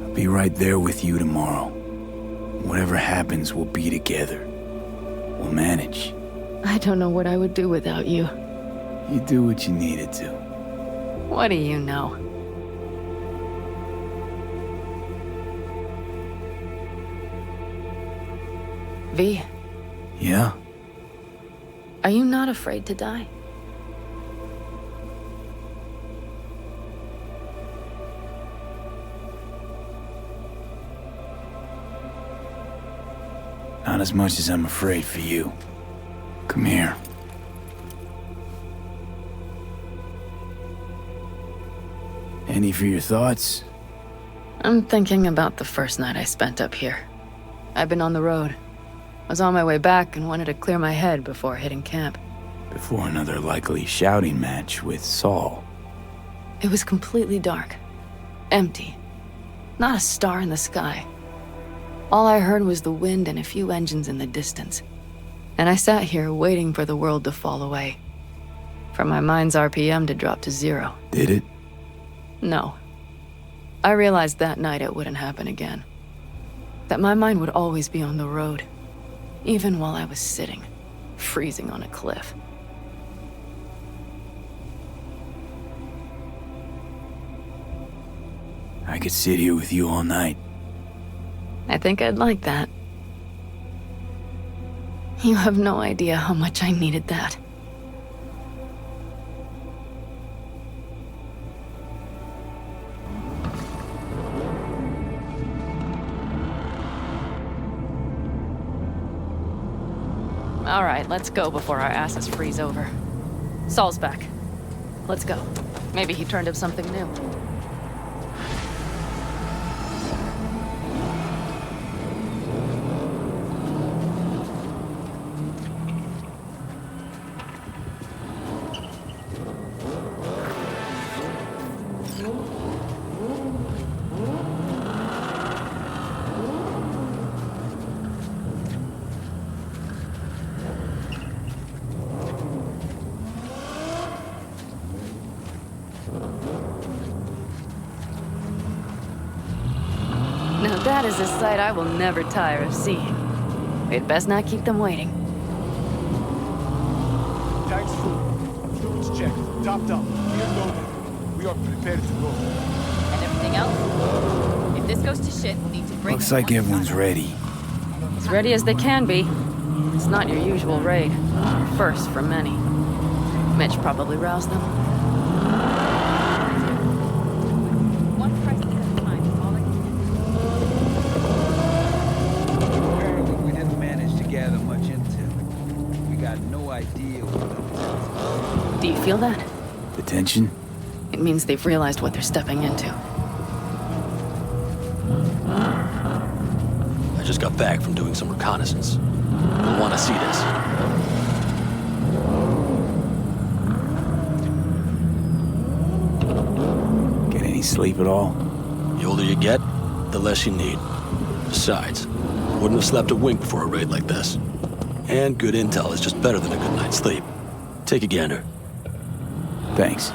I'll be right there with you tomorrow. Whatever happens, we'll be together. We'll manage. I don't know what I would do without you. You do what you needed to. What do you know? V. Yeah? Are you not afraid to die? Not as much as I'm afraid for you. Come here. Any for your thoughts? I'm thinking about the first night I spent up here. I've been on the road. I was on my way back and wanted to clear my head before hitting camp. Before another likely shouting match with Saul. It was completely dark. Empty. Not a star in the sky. All I heard was the wind and a few engines in the distance. And I sat here waiting for the world to fall away. For my mind's RPM to drop to 0. Did it? No. I realized that night it wouldn't happen again. That my mind would always be on the road. Even while I was sitting, freezing on a cliff. I could sit here with you all night. I think I'd like that. You have no idea how much I needed that. All right, let's go before our asses freeze over. Saul's back. Let's go. Maybe he turned up something new. Now that is a sight I will never tire of seeing. We'd best not keep them waiting. Tanks full. Fuels checked. Topped up. We are loaded. We are prepared to go. And everything else? If this goes to shit, we'll need to break. Looks like everyone's ready. As ready as they can be. It's not your usual raid. First for many. Mitch probably roused them. One crisis at a time, Apparently, we didn't manage to gather much intel. We got no idea what. Do you feel that? The tension? It means they've realized what they're stepping into. I just got back from doing some reconnaissance. You'll want to see this. Get any sleep at all? The older you get, the less you need. Besides, wouldn't have slept a wink before a raid like this. And good intel is just better than a good night's sleep. Take a gander. Thanks.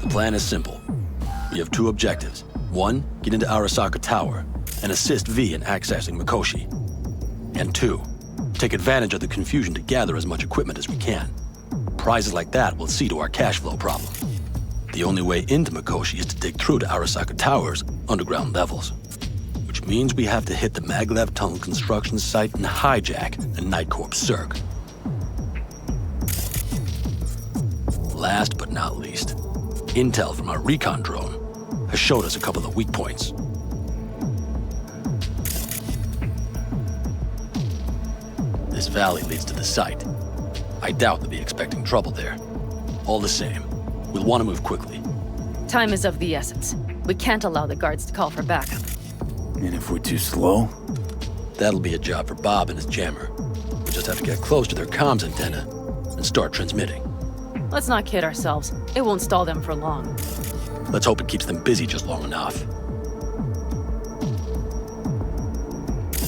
The plan is simple. We have two objectives. One, get into Arasaka Tower and assist V in accessing Mikoshi. And two, take advantage of the confusion to gather as much equipment as we can. Prizes like that will see to our cash flow problem. The only way into Mikoshi is to dig through to Arasaka Tower's underground levels. Which means we have to hit the maglev tunnel construction site and hijack the Night Corps Cirque. Last but not least, intel from our recon drone has showed us a couple of weak points. This valley leads to the site. I doubt they'll be expecting trouble there. All the same, we'll want to move quickly. Time is of the essence. We can't allow the guards to call for backup. And if we're too slow? That'll be a job for Bob and his jammer. We just have to get close to their comms antenna and start transmitting. Let's not kid ourselves. It won't stall them for long. Let's hope it keeps them busy just long enough.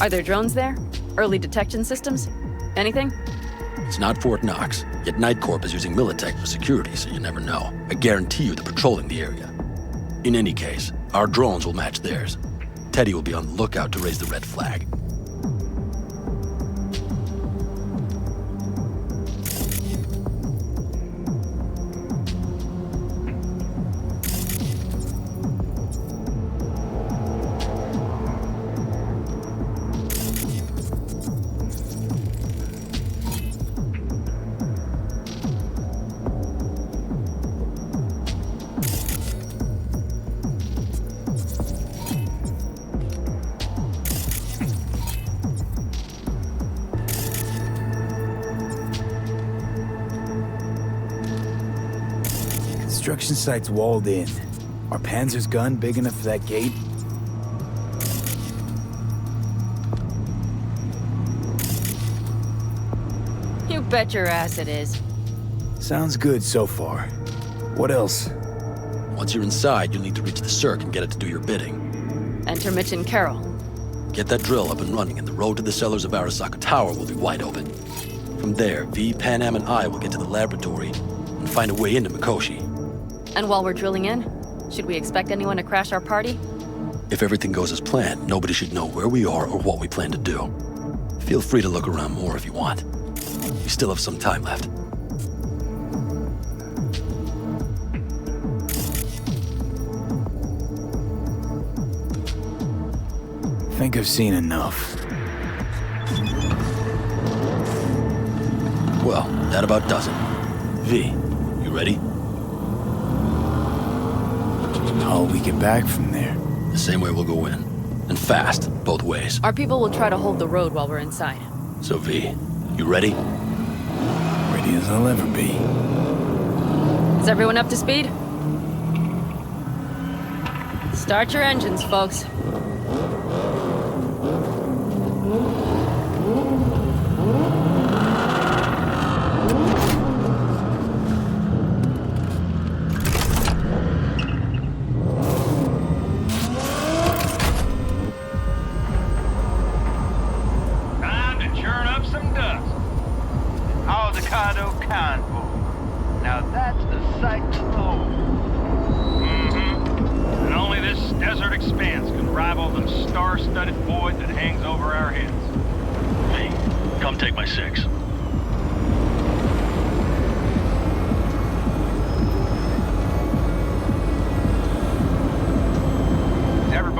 Are there drones there? Early detection systems? Anything? It's not Fort Knox, yet Night Corp is using Militech for security, so you never know. I guarantee you they're patrolling the area. In any case, our drones will match theirs. Teddy will be on the lookout to raise the red flag. Construction site's walled in. Are Panzer's gun big enough for that gate? You bet your ass it is. Sounds good so far. What else? Once you're inside, you'll need to reach the Cirque and get it to do your bidding. Enter Mitch and Carol. Get that drill up and running, and the road to the cellars of Arasaka Tower will be wide open. From there, V, Pan Am, and I will get to the laboratory and find a way into Mikoshi. And while we're drilling in, should we expect anyone to crash our party? If everything goes as planned, nobody should know where we are or what we plan to do. Feel free to look around more if you want. We still have some time left. Think I've seen enough. Well, that about does it. V, you ready? How'll we get back from there? The same way we'll go in. And fast, both ways. Our people will try to hold the road while we're inside. So V, you ready? Ready as I'll ever be. Is everyone up to speed? Start your engines, folks.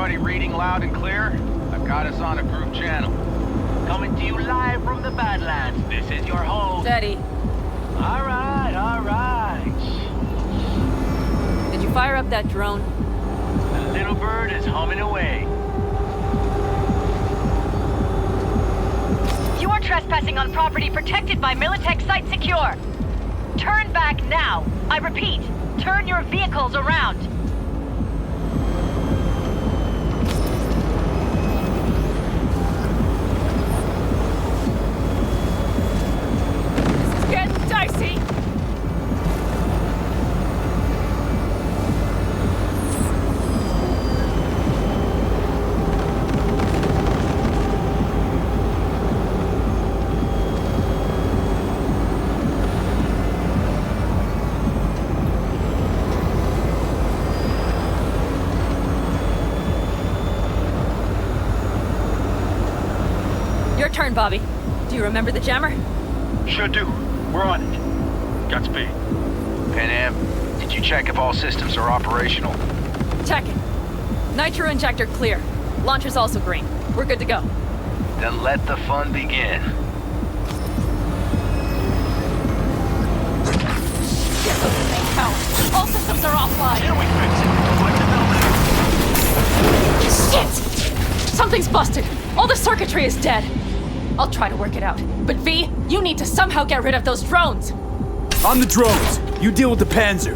Everybody reading loud and clear? I've got us on a group channel. Coming to you live from the Badlands. This is your host. Steady. All right, all right. Did you fire up that drone? The little bird is humming away. You are trespassing on property protected by Militech Site Secure. Turn back now. I repeat, turn your vehicles around. This is getting dicey. Your turn, Bobby. Do you remember the jammer? Sure do. We're on it. Godspeed. Pan Am, did you check if all systems are operational? Checking. Nitro injector clear. Launcher's also green. We're good to go. Then let the fun begin. Get those things out. All systems are offline. Here we fix it. What the hell now? Shit! Something's busted. All the circuitry is dead. I'll try to work it out. But V, you need to somehow get rid of those drones. On the drones. You deal with the Panzer.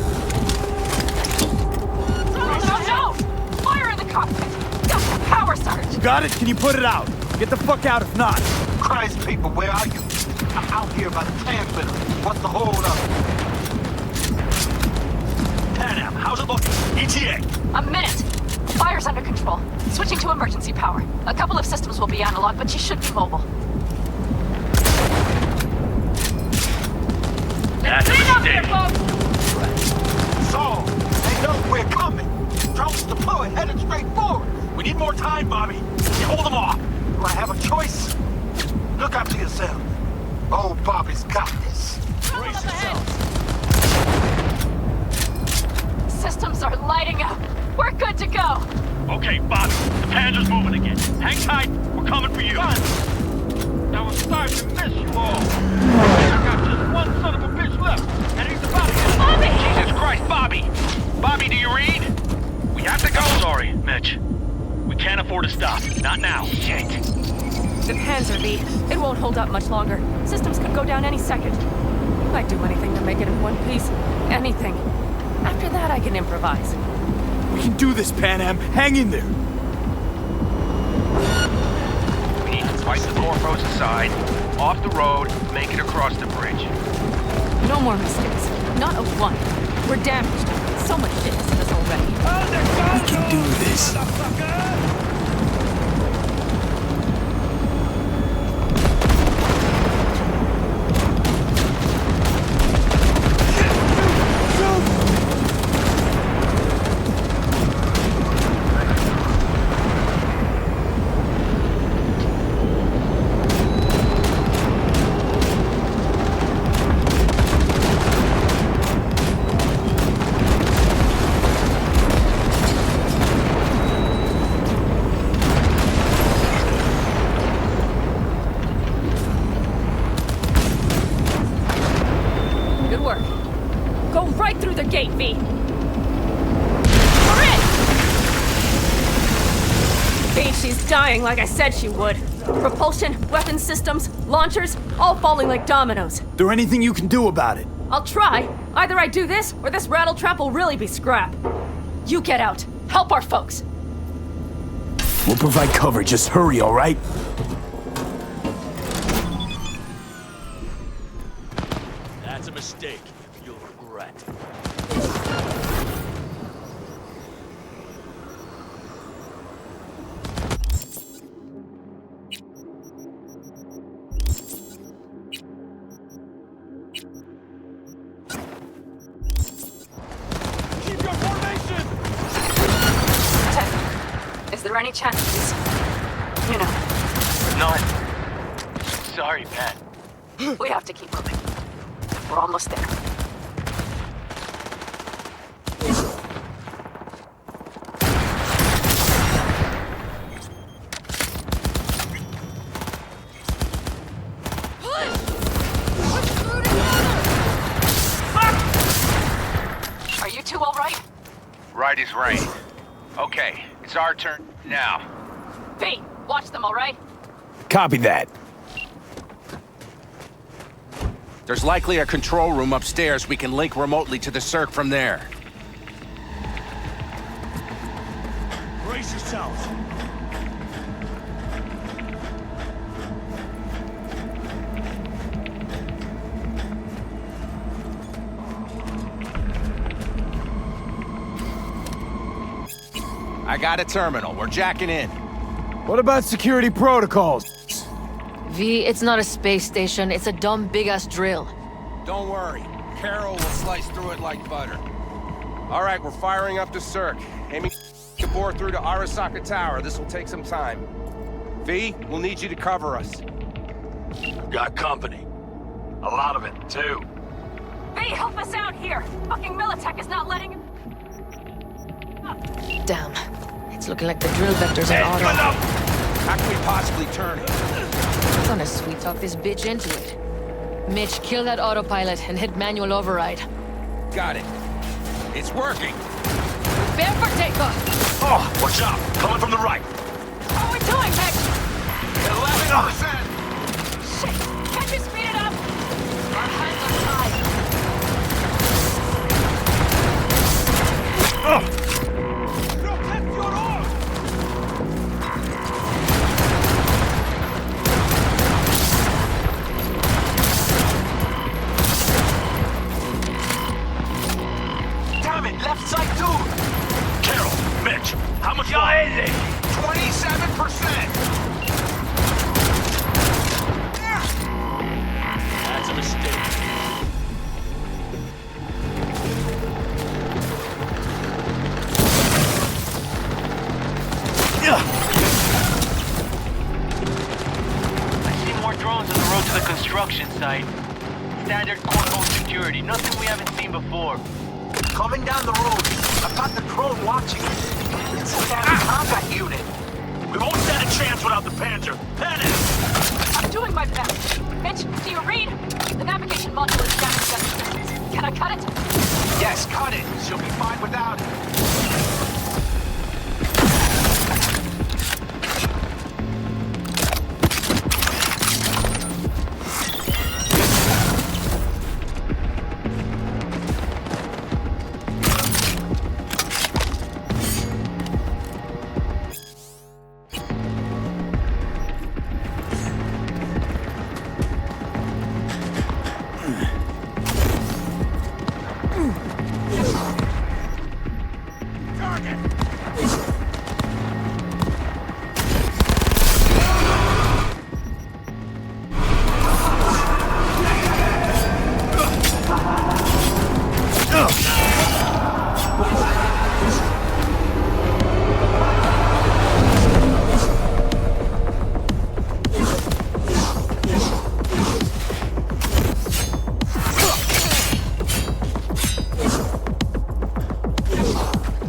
No! Fire in the cockpit. Got the power surge. Got it? Can you put it out? Get the fuck out if not. Christ, people, where are you? I'm out here by the camping. What's the hold up? Pan Am, how's it looking? ETA. A minute. Fire's under control. Switching to emergency power. A couple of systems will be analog, but you should be mobile. That's a mistake. So, they know we're coming. Drones deployed, headed straight forward. We need more time, Bobby. You hold them off. Do I have a choice? Look after yourself. Oh, Bobby's got this. Brace yourself. Systems are lighting up. We're good to go. Okay, Bobby. The Panzer's moving again. Hang tight. We're coming for you. I was starting to miss you all. I got just one son of a bitch left, and he's about to get... Bobby! Jesus Christ, Bobby! Bobby, do you read? We have to go. Sorry, Mitch. We can't afford to stop. Not now. Shit. The Panzer, V. It won't hold up much longer. Systems could go down any second. I'd do anything to make it in one piece. Anything. After that, I can improvise. We can do this, Pan Am. Hang in there. We need to fight the core frozen side, off the road, make it across the bridge. No more mistakes. Not a one. We're damaged. So much shit has hit us already. We can do this. Good work. Go right through the gate, V. We're in! V, she's dying like I said she would. Propulsion, weapon systems, launchers, all falling like dominoes. There anything you can do about it? I'll try. Either I do this, or this rattletrap will really be scrap. You get out. Help our folks. We'll provide cover. Just hurry, all right? That's a mistake. You'll regret. Keep your formation! Is there any chance? You know. None. Sorry, Pat. We have to keep moving. We're almost there. ride is right. Okay, it's our turn now. V, watch them, all right? Copy that. There's likely a control room upstairs. We can link remotely to the circ from there. Brace yourselves. I got a terminal. We're jacking in. What about security protocols? V, it's not a space station. It's a dumb big-ass drill. Don't worry. Carol will slice through it like butter. All right, we're firing up the circ. Aiming to bore through to Arasaka Tower. This will take some time. V, we'll need you to cover us. We've got company. A lot of it, too. V, help us out here! Fucking Militech is not letting... Damn. It's looking like the drill vectors are auto. How can we possibly turn it? I'm gonna sweet talk this bitch into it. Mitch, kill that autopilot and hit manual override. Got it. It's working. Prepare for takeoff. Oh, watch out! Coming from the right. How are we doing, Mitch? 11%. Shit! Can't you speed it up? Our hands are tied. Protect your arms! Damn it, left side too! Carol, Mitch, how much more? 27%! That's a mistake. I see more drones on the road to the construction site. Standard cordon security, nothing we haven't seen before. Coming down the road. I've got the drone watching it. It's a standard combat unit. We won't stand a chance without the Panther. Panic! I'm doing my best. Mitch, do you read? The navigation module is damaged. Can I cut it? Yes, cut it. She'll be fine without it.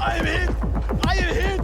I am hit!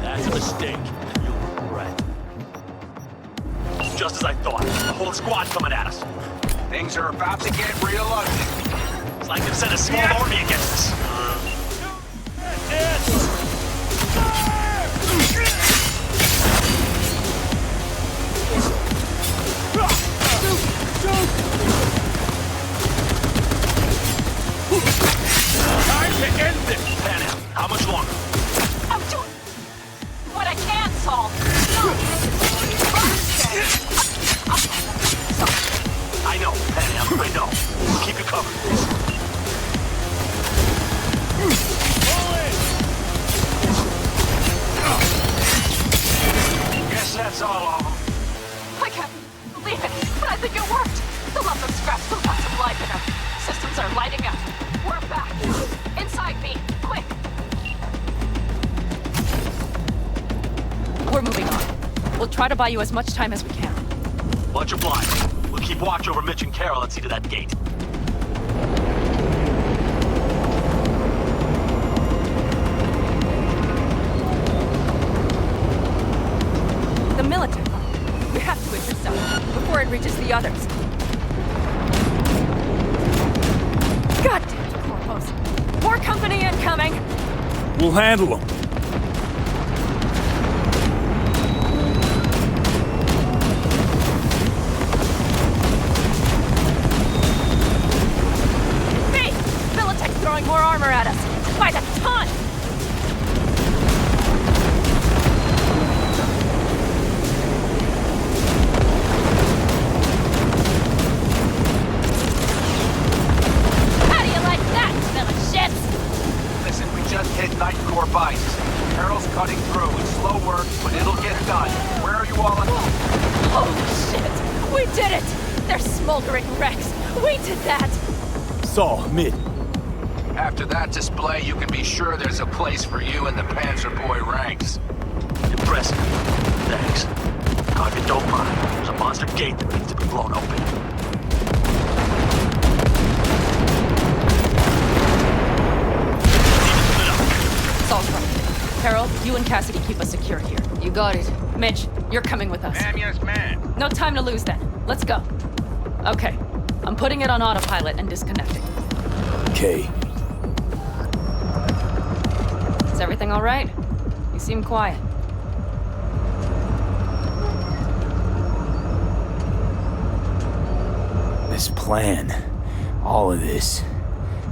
That's a mistake. You'll regret. Just as I thought. A whole squad coming at us. Things are about to get real ugly. It's like they've sent a small army against us. Time to end this! Hannah, how much longer? I'm doing what I can, Saul. I know, Hannah, I know. We'll keep you covered. Guess that's all of them. I can't believe it, but I think it worked. The lump of scrap still got some life in her. Systems are lighting up. We're back. Inside me, quick. We're moving on. We'll try to buy you as much time as we can. Much obliged. We'll keep watch over Mitch and Carol and see to that gate. The military. We have to intercept before it reaches the others. Goddamn corpos. More company incoming. We'll handle them. Hey! Militech's throwing more armor at us. By the ton! How do you like that, village ships? Listen, we just hit night core bites. Carol's cutting through. It's slow work, but it'll get done. Where are you all at? Holy shit! We did it! They're smoldering wrecks. We did that! Saul, mid. After that display, you can be sure there's a place for you in the Panzer Boy ranks. Impressive. Thanks. Now, if you don't mind, there's a monster gate that needs to be blown open. Saul's right. Carol, you and Cassidy keep us secure here. You got it. Mitch, you're coming with us. Ma'am, yes, ma'am. No time to lose then. Let's go. Okay. I'm putting it on autopilot and disconnecting. Okay. Is everything all right? You seem quiet. This plan, all of this,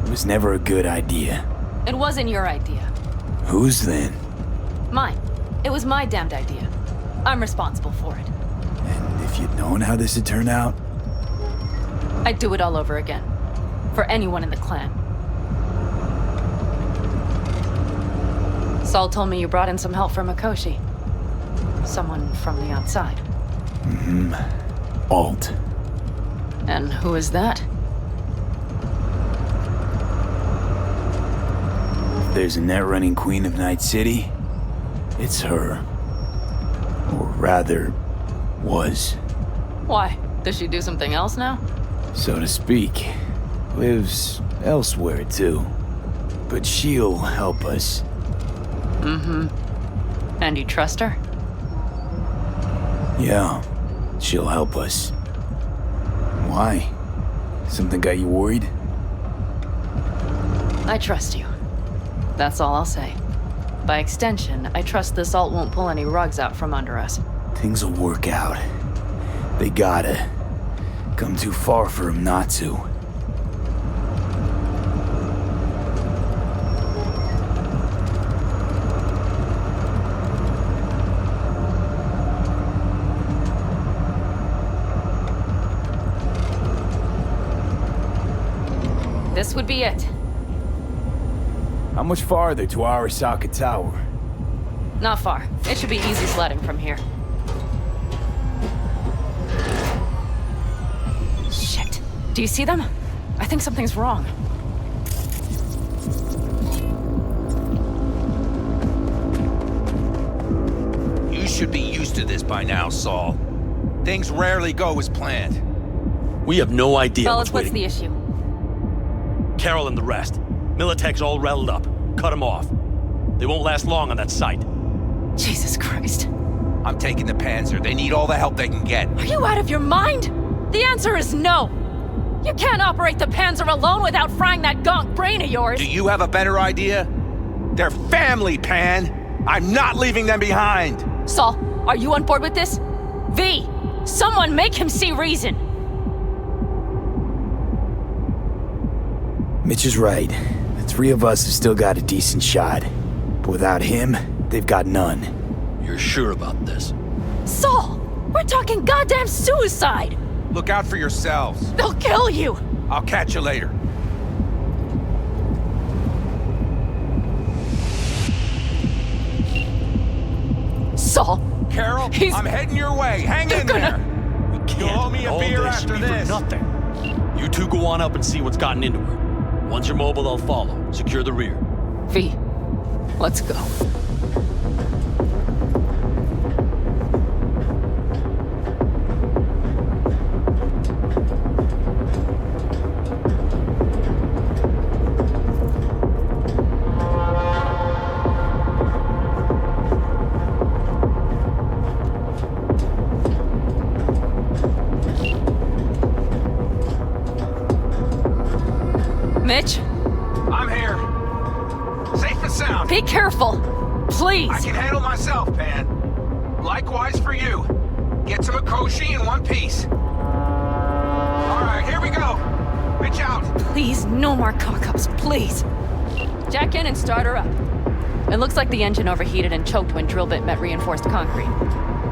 it was never a good idea. It wasn't your idea. Whose then? Mine. It was my damned idea. I'm responsible for it. And if you'd known how this would turn out? I'd do it all over again. For anyone in the clan. Saul told me you brought in some help from Mikoshi. Someone from the outside. Mm-hmm. Alt. And who is that? If there's a net-running queen of Night City, it's her. Or rather, was. Why? Does she do something else now? So to speak. Lives elsewhere, too. But she'll help us. Mm-hmm. And you trust her? Yeah, she'll help us. Why? Something got you worried? I trust you. That's all I'll say. By extension, I trust this alt won't pull any rugs out from under us. Things will work out. They gotta. Come too far for him not to. This would be it. How much farther to Arasaka Tower? Not far. It should be easy sledding from here. Shit. Do you see them? I think something's wrong. You should be used to this by now, Saul. Things rarely go as planned. We have no idea Fellas, what's what's the issue? Carol and the rest. Militech's all riled up. Cut them off. They won't last long on that site. Jesus Christ. I'm taking the Panzer. They need all the help they can get. Are you out of your mind? The answer is no. You can't operate the Panzer alone without frying that gonk brain of yours. Do you have a better idea? They're family, Pan. I'm not leaving them behind. Saul, are you on board with this? V, someone make him see reason. Mitch is right. The three of us have still got a decent shot. But without him, they've got none. You're sure about this? Saul, we're talking goddamn suicide. Look out for yourselves. They'll kill you. I'll catch you later. Saul. Carol, I'm heading your way. Hang in there. We can't. You'll owe me a All beer this after should be this. for nothing. You two go on up and see what's gotten into her. Once you're mobile, I'll follow. Secure the rear. V, let's go. Mitch? I'm here. Safe and sound. Be careful. Please. I can handle myself, Pan. Likewise for you. Get to Mikoshi in one piece. Alright, here we go. Reach out. Please, no more cock-ups, please. Jack in and start her up. It looks like the engine overheated and choked when drill bit met reinforced concrete.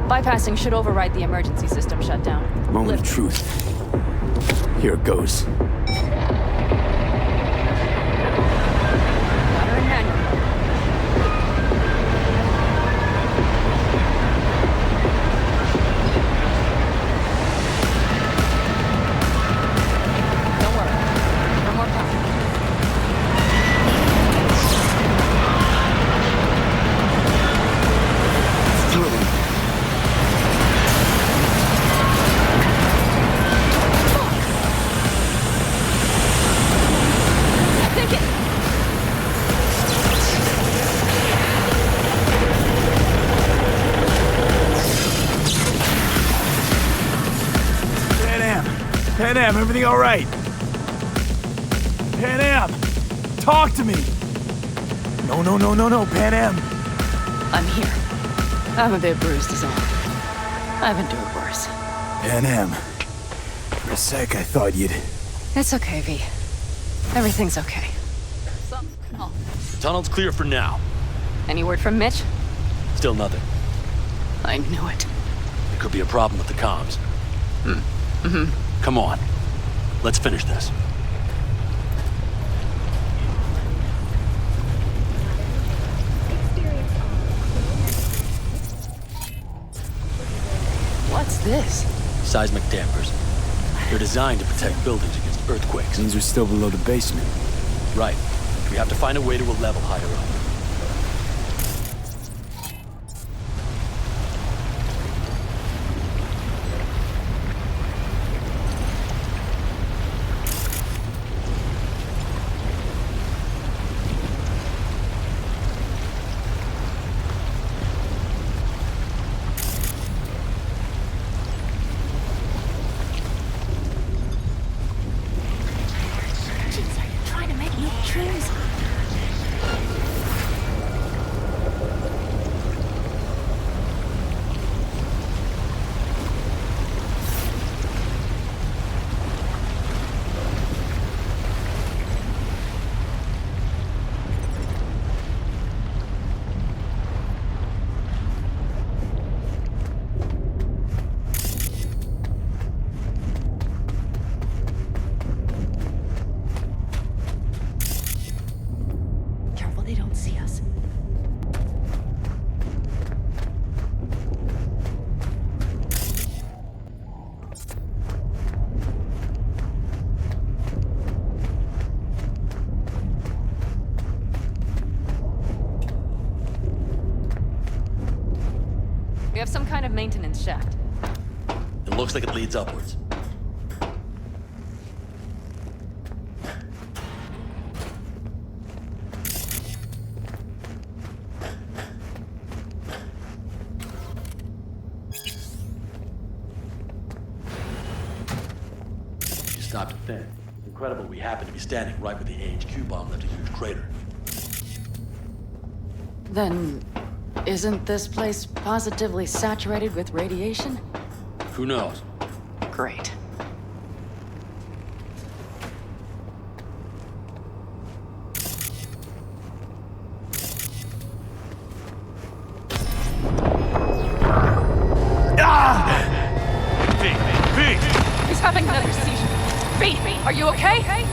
Bypassing should override the emergency system shutdown. Moment of truth. Here it goes. Pan Am, everything all right? Pan Am, talk to me. No, Pan Am. I'm here. I'm a bit bruised is all. I've endured worse. Pan Am. For a sec, I thought you'd... It's okay, V. Everything's okay. The tunnel's clear for now. Any word from Mitch? Still nothing. I knew it. There could be a problem with the comms. Mm-hmm. Come on. Let's finish this. What's this? Seismic dampers. They're designed to protect buildings against earthquakes. Means we're still below the basement. Right. We have to find a way to a level higher up. have some kind of maintenance shaft. It looks like it leads upwards. You stopped to think. Incredible we happen to be standing right where the AHQ bomb left a huge crater. Then, isn't this place positively saturated with radiation? Who knows? Great. He's having another seizure. V, are you okay? Hey!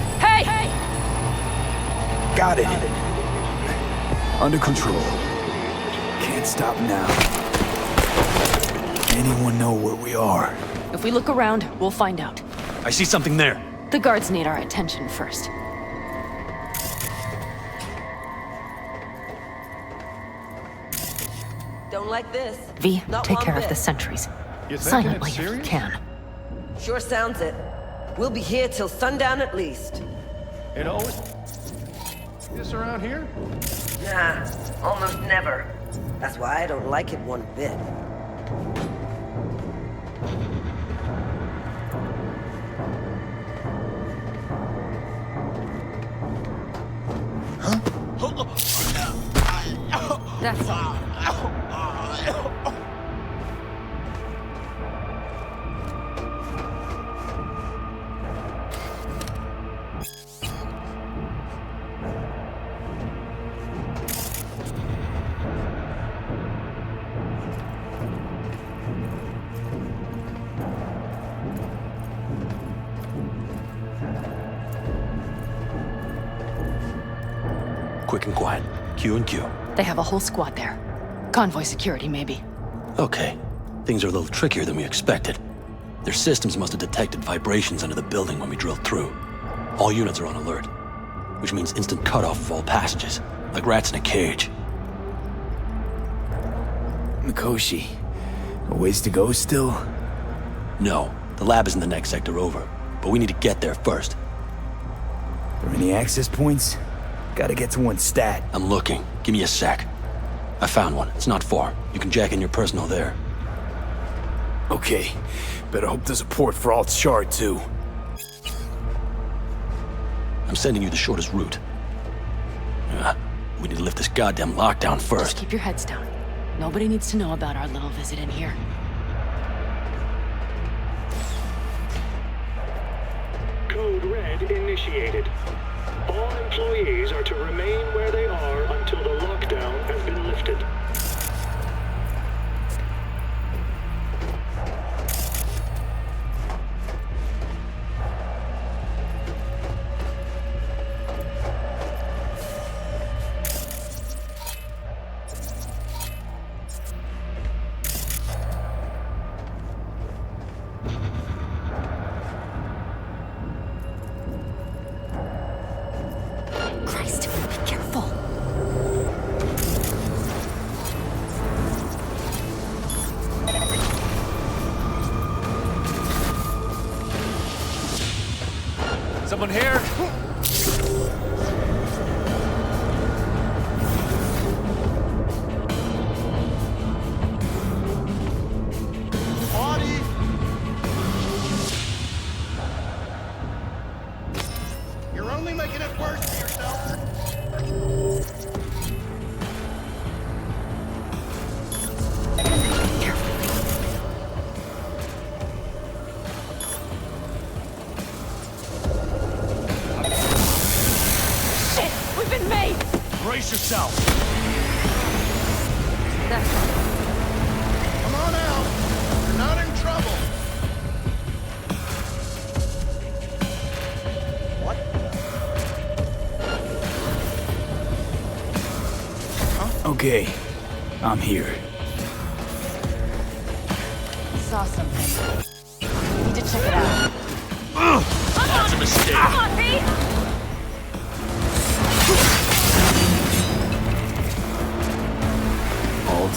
Got it. Under control. Can't stop now. Anyone know where we are? If we look around, we'll find out. I see something there. The guards need our attention first. Don't like this. V, Not take one care of bit. the sentries. You thinking Silently it's if you serious? can. Sure sounds it. We'll be here till sundown at least. It always... This around here? Nah, almost never. That's why I don't like it one bit. That's all. Quick and quiet. Q and Q. They have a whole squad there. Convoy security, maybe. Okay. Things are a little trickier than we expected. Their systems must have detected vibrations under the building when we drilled through. All units are on alert, which means instant cutoff of all passages, like rats in a cage. Mikoshi, a ways to go still? No, the lab is in the next sector over, but we need to get there first. Are there any access points? Gotta get to one stat. I'm looking. Give me a sec. I found one. It's not far. You can jack in your personal there. Okay. Better hope there's a port for Alt's shard, too. I'm sending you the shortest route. We need to lift this goddamn lockdown first. Just keep your heads down. Nobody needs to know about our little visit in here. Code Red initiated. All employees are to remain where they are until the lockdown has been lifted. Christ, be careful. Someone here? Body! You're only making it worse for yourself. Shit! We've been made! Brace yourself. Come on out. You're not in trouble. What? Okay. I'm here. Saw something. Need to check it out. That's a mistake. Come on, V! Alt,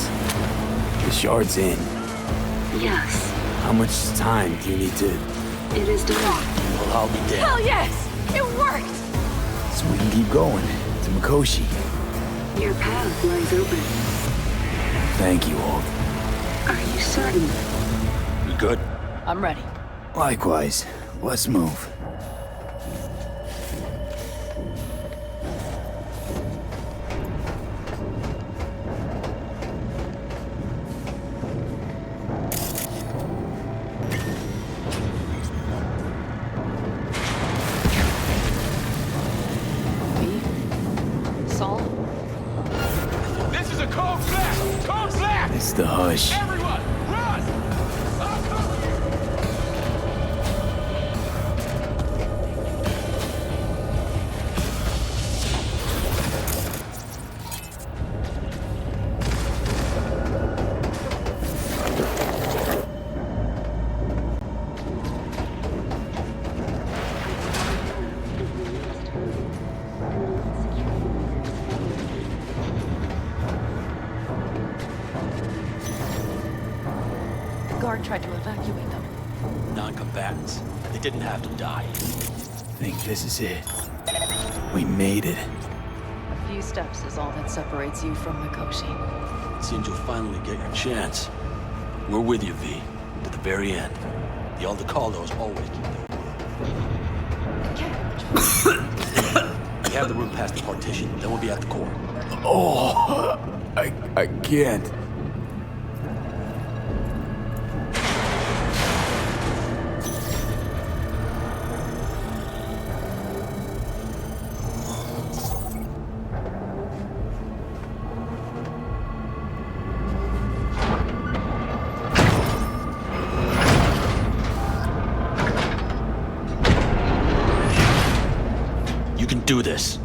this Shard's in. Yes, How much time do you need to... it is done. Well, I'll be damned. Hell yes! It worked! So we can keep going to Mikoshi. Your path lies open. Thank you, Alt. Are you certain? You good? I'm ready. Likewise. Let's move. Saul? This is a code black! Code black! It's the hush. Everyone, run! I'll cover you! The guard tried to evacuate them. Non-combatants. They didn't have to die. Think this is it. We made it. A few steps is all that separates you from Mikoshi. Seems you'll finally get your chance. We're with you, V, to the very end. The Aldecaldos always keep their word. We have the room past the partition, then we'll be at the core. Oh, I can't. You can do this.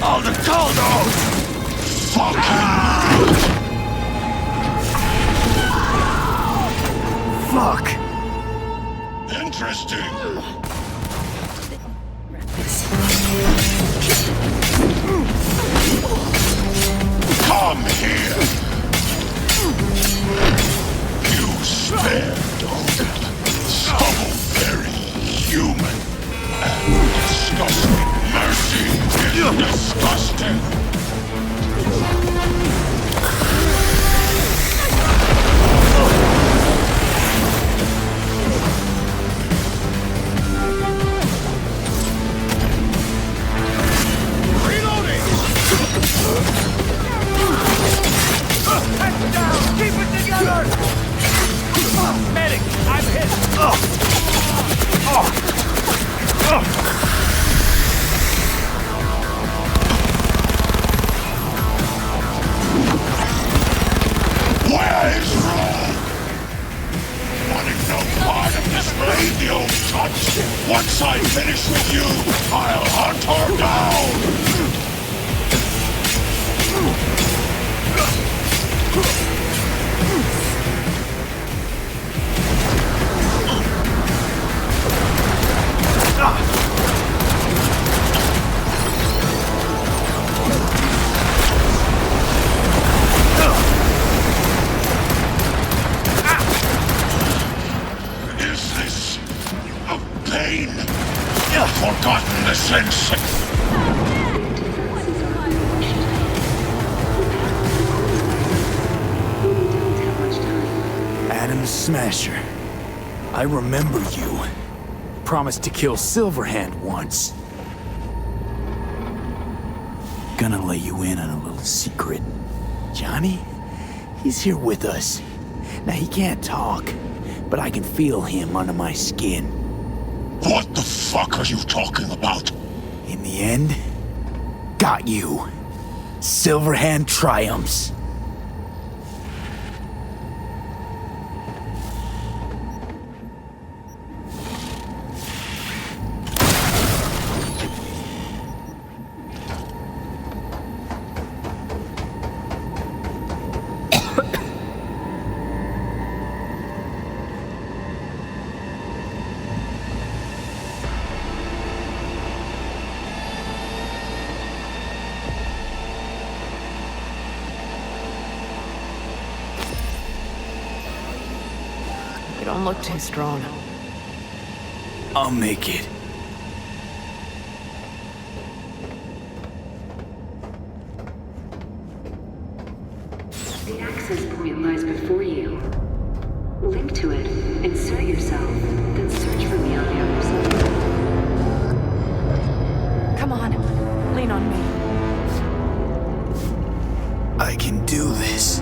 Aldecaldos! Fuck! Interesting. Come here. You spared, don't it? So very human and disgusting. Mercy is disgusting. Keep it together! Medic, I'm hit! Where is wrong? Wanting no part of this radio touch. Once I finish with you, I'll hunt her down. Is this a pain? Forgotten the sense. Adam Smasher. I remember you. Promised to kill Silverhand once. Gonna let you in on a little secret. Johnny? He's here with us. Now he can't talk, but I can feel him under my skin. What the fuck are you talking about? In the end, got you. Silverhand triumphs. Don't look too strong. I'll make it. The access point lies before you. Link to it, insert yourself, then search for me on the other side. Come on, lean on me. I can do this.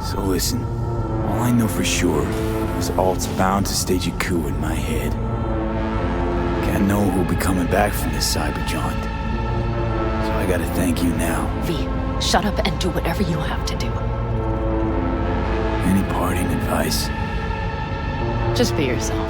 So listen, all I know for sure is Alt's bound to stage a coup in my head. Can't know who'll be coming back from this cyber jaunt. So I gotta thank you now. V, shut up and do whatever you have to do. Any parting advice? Just be yourself.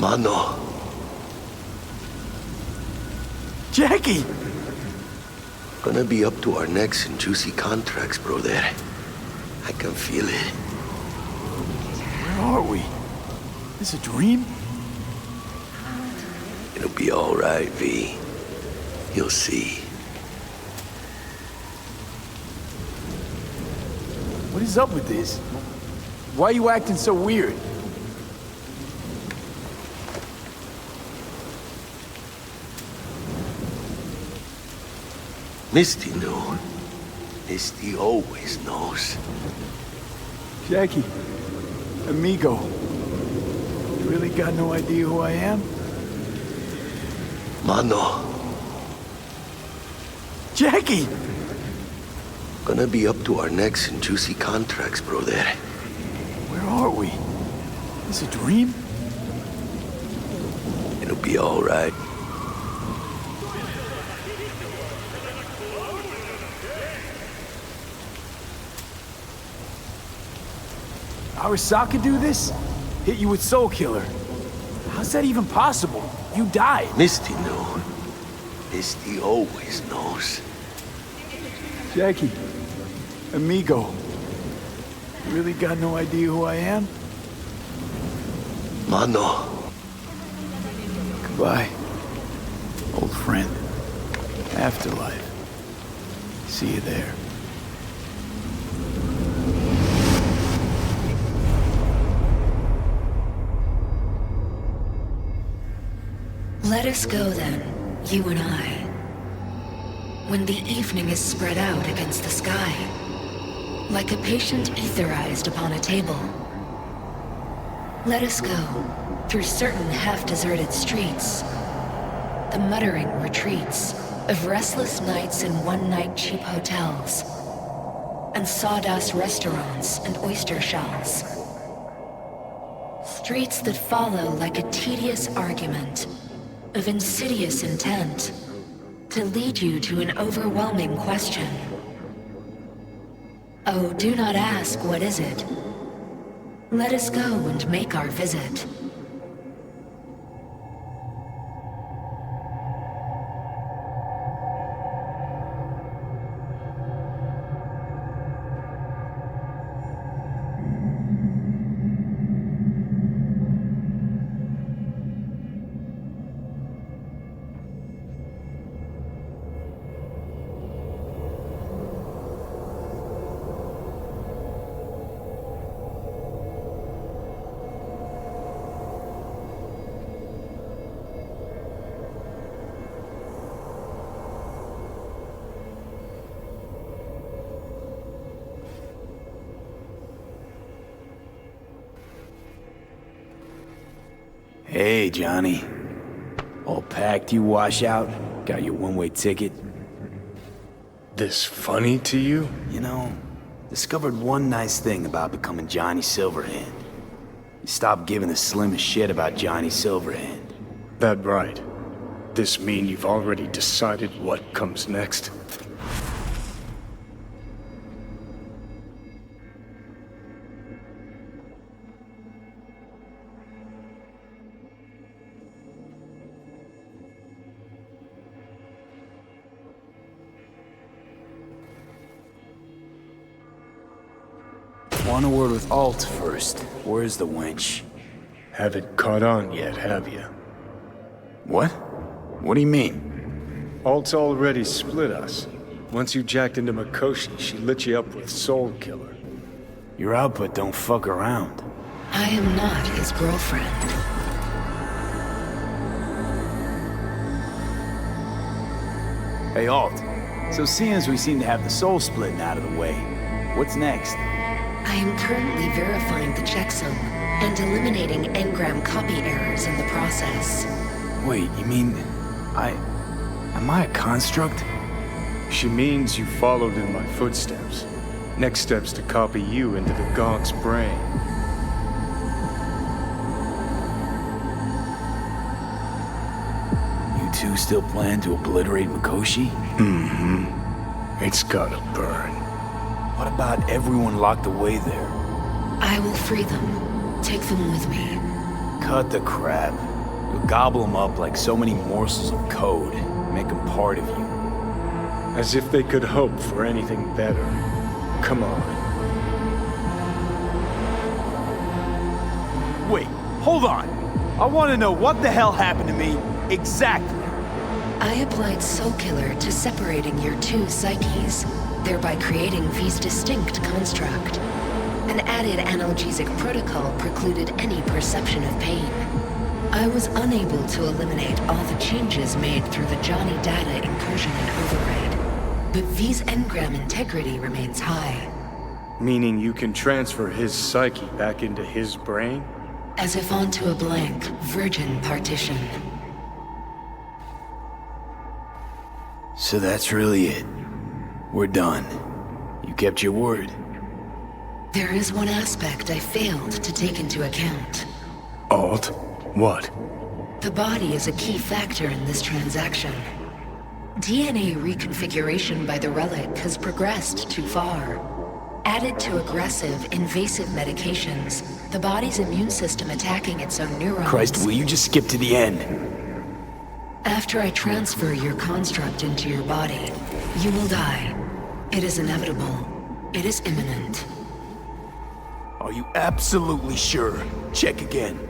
Mano. Jackie! Gonna be up to our necks in juicy contracts, brother. I can feel it. Where are we? Is this a dream? It'll be all right, V. You'll see. What is up with this? Why are you acting so weird? Misty knew. Misty always knows. Jackie, amigo, you really got no idea who I am? Mano. Jackie! Gonna be up to our necks in juicy contracts, brother. Where are we? Is this a dream? It'll be all right. Arasaka do this? Hit you with Soul Killer. How's that even possible? You died. Misty knew. Misty always knows. Jackie, amigo, you really got no idea who I am? Mano. Goodbye, old friend. Afterlife. See you there. Let us go then, you and I. When the evening is spread out against the sky, like a patient etherized upon a table. Let us go through certain half-deserted streets, the muttering retreats of restless nights in one-night cheap hotels, and sawdust restaurants and oyster shells. Streets that follow like a tedious argument of insidious intent to lead you to an overwhelming question. Oh, do not ask, what is it? Let us go and make our visit. Hey, Johnny. All packed, you wash out? Got your one-way ticket? This funny to you? You know, discovered one nice thing about becoming Johnny Silverhand. You stopped giving the slimmest shit about Johnny Silverhand. That right. This mean you've already decided what comes next? Want a word with Alt first. Where's the wench? Haven't caught on yet, have you? What? What do you mean? Alt's already split us. Once you jacked into Mikoshi, she lit you up with Soul Killer. Your output don't fuck around. I am not his girlfriend. Hey, Alt. So seeing as we seem to have the soul splitting out of the way, what's next? I am currently verifying the checksum and eliminating engram copy errors in the process. Wait, you mean... Am I a construct? She means you followed in my footsteps. Next step's to copy you into the Gaunt's brain. You two still plan to obliterate Mikoshi? Mm-hmm. It's gotta burn. What about everyone locked away there? I will free them. Take them with me. Cut the crap. You'll gobble them up like so many morsels of code, make them part of you. As if they could hope for anything better. Come on. Wait, hold on. I want to know what the hell happened to me exactly. I applied Soul Killer to separating your two psyches, thereby creating V's distinct construct. An added analgesic protocol precluded any perception of pain. I was unable to eliminate all the changes made through the Johnny data incursion and override, but V's engram integrity remains high. Meaning you can transfer his psyche back into his brain? As if onto a blank, virgin partition. So that's really it. We're done. You kept your word. There is one aspect I failed to take into account. Alt? What? The body is a key factor in this transaction. DNA reconfiguration by the relic has progressed too far. Added to aggressive, invasive medications, the body's immune system attacking its own neurons. Christ, will you just skip to the end? After I transfer your construct into your body, you will die. It is inevitable. It is imminent. Are you absolutely sure? Check again.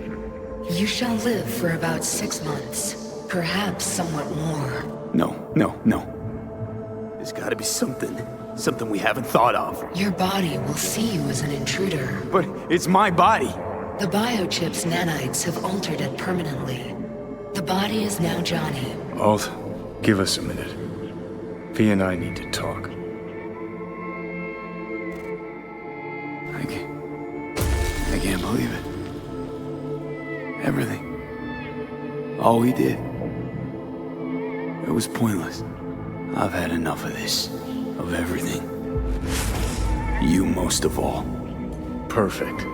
You shall live for about 6 months, perhaps somewhat more. No. There's gotta be something we haven't thought of. Your body will see you as an intruder. But it's my body. The biochip's nanites have altered it permanently. The body is now Johnny. Alt, give us a minute. V and I need to talk. I can't believe it. Everything. All we did. It was pointless. I've had enough of this. Of everything. You most of all. Perfect.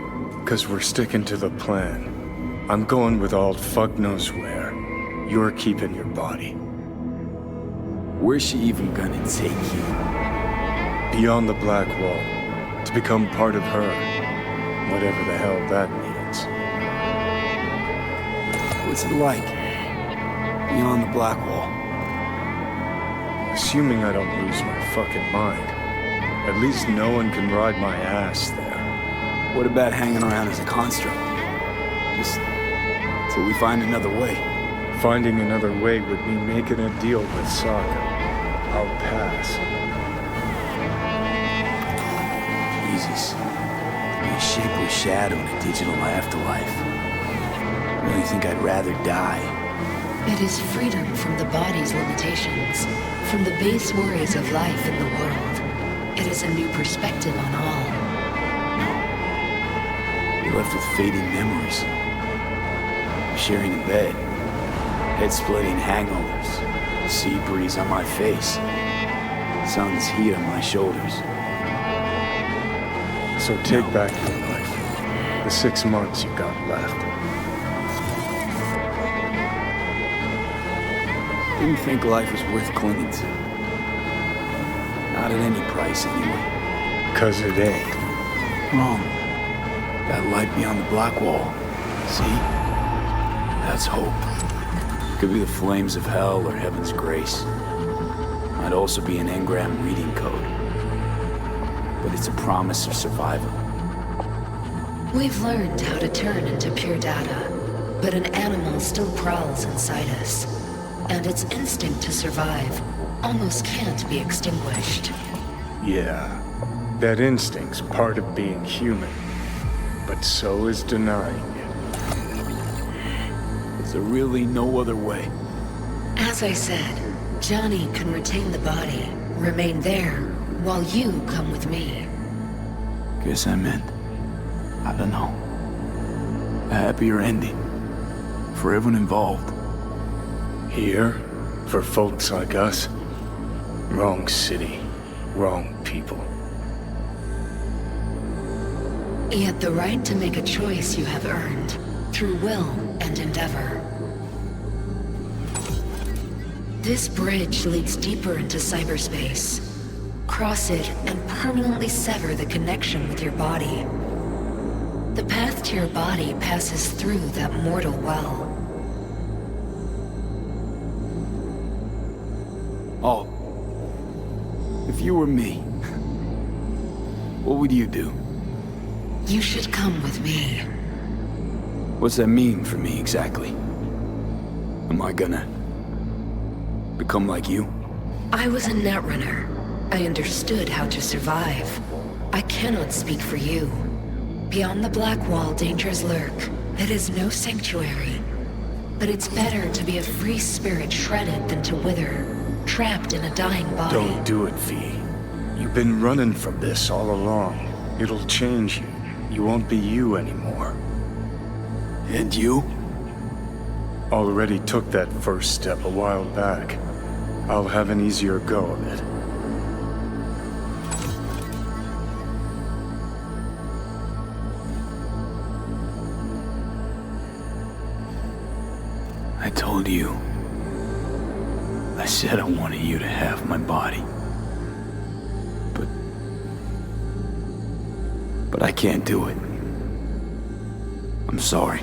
'Cause we're sticking to the plan. I'm going with Alt fuck knows where. You're keeping your body. Where's she even gonna take you? Beyond the Black Wall. To become part of her. Whatever the hell that means. What's it like? Beyond the Black Wall? Assuming I don't lose my fucking mind. At least no one can ride my ass there. What about hanging around as a construct? Just till we find another way. Finding another way would mean making a deal with Sokka. I'll pass. Jesus. To be a shapeless shadow in a digital afterlife. Really think I'd rather die? It is freedom from the body's limitations, from the base worries of life in the world. It is a new perspective on all. You're left with fading memories. Sharing a bed. Head-splitting hangovers. Sea breeze on my face. Sun's heat on my shoulders. So take back your life. The 6 months you got left. Didn't think life was worth clinging to. Not at any price, anyway. 'Cause it ain't. Wrong. That light beyond the Black Wall. See? That's hope. Could be the flames of hell or heaven's grace. Might also be an engram reading code. But it's a promise of survival. We've learned how to turn into pure data, but an animal still prowls inside us. And its instinct to survive almost can't be extinguished. Yeah, that instinct's part of being human. But so is denying it. Is there really no other way? As I said, Johnny can retain the body, remain there, while you come with me. Guess I meant, I don't know, a happier ending for everyone involved. Here, for folks like us, wrong city, wrong people. Yet the right to make a choice you have earned, through will and endeavor. This bridge leads deeper into cyberspace. Cross it and permanently sever the connection with your body. The path to your body passes through that mortal well. Oh. If you were me, what would you do? You should come with me. What's that mean for me exactly? Am I gonna become like you? I was a netrunner. I understood how to survive. I cannot speak for you. Beyond the Black Wall, dangers lurk. It is no sanctuary. But it's better to be a free spirit shredded than to wither, trapped in a dying body. Don't do it, V. You've been running from this all along. It'll change you. You won't be you anymore. And you? Already took that first step a while back. I'll have an easier go of it. I told you. I said I wanted you to have my body. But I can't do it. I'm sorry.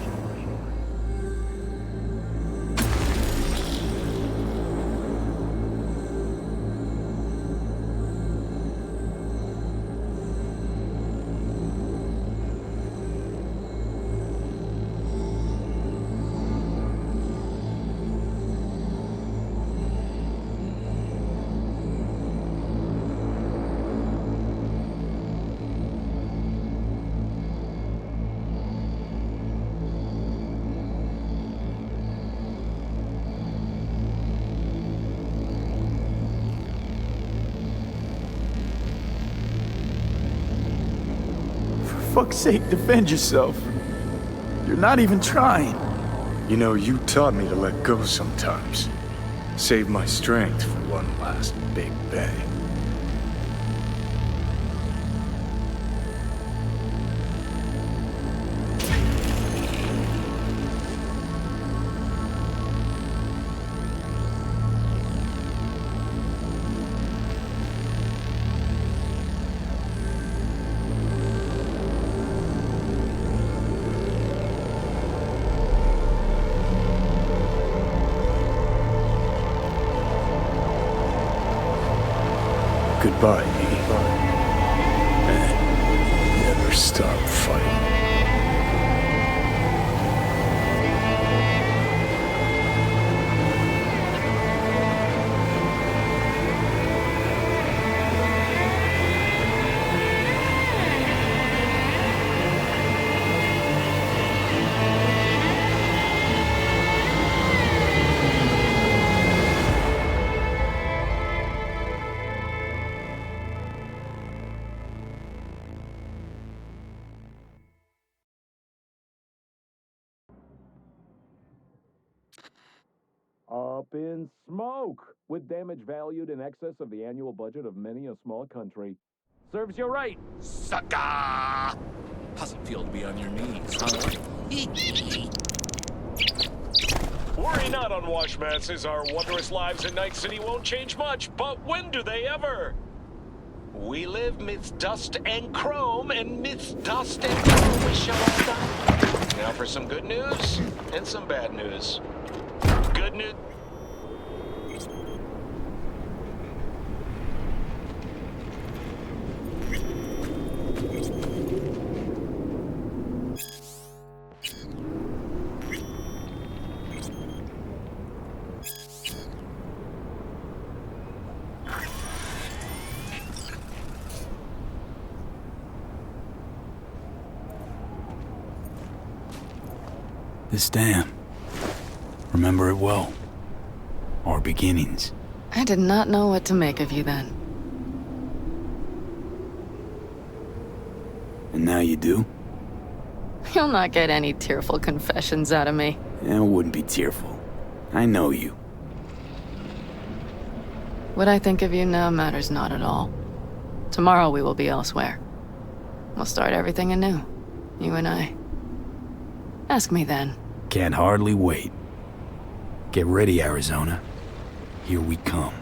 For fuck's sake, defend yourself. You're not even trying. You know, you taught me to let go sometimes. Save my strength for one last big bang. Goodbye, V. And never stop fighting. Up in smoke! With damage valued in excess of the annual budget of many a small country. Serves you right, sucker! How's it feel to be on your knees, huh? Worry not, unwashed masses. Our wondrous lives in Night City won't change much, but when do they ever? We live midst dust and chrome, and midst dust and chrome we shall all die. Now for some good news and some bad news. Good news. This dam. Remember it well. Our beginnings. I did not know what to make of you then. And now you do? You'll not get any tearful confessions out of me. It wouldn't be tearful. I know you. What I think of you now matters not at all. Tomorrow we will be elsewhere. We'll start everything anew. You and I. Ask me then. Can't hardly wait. Get ready, Arizona. Here we come.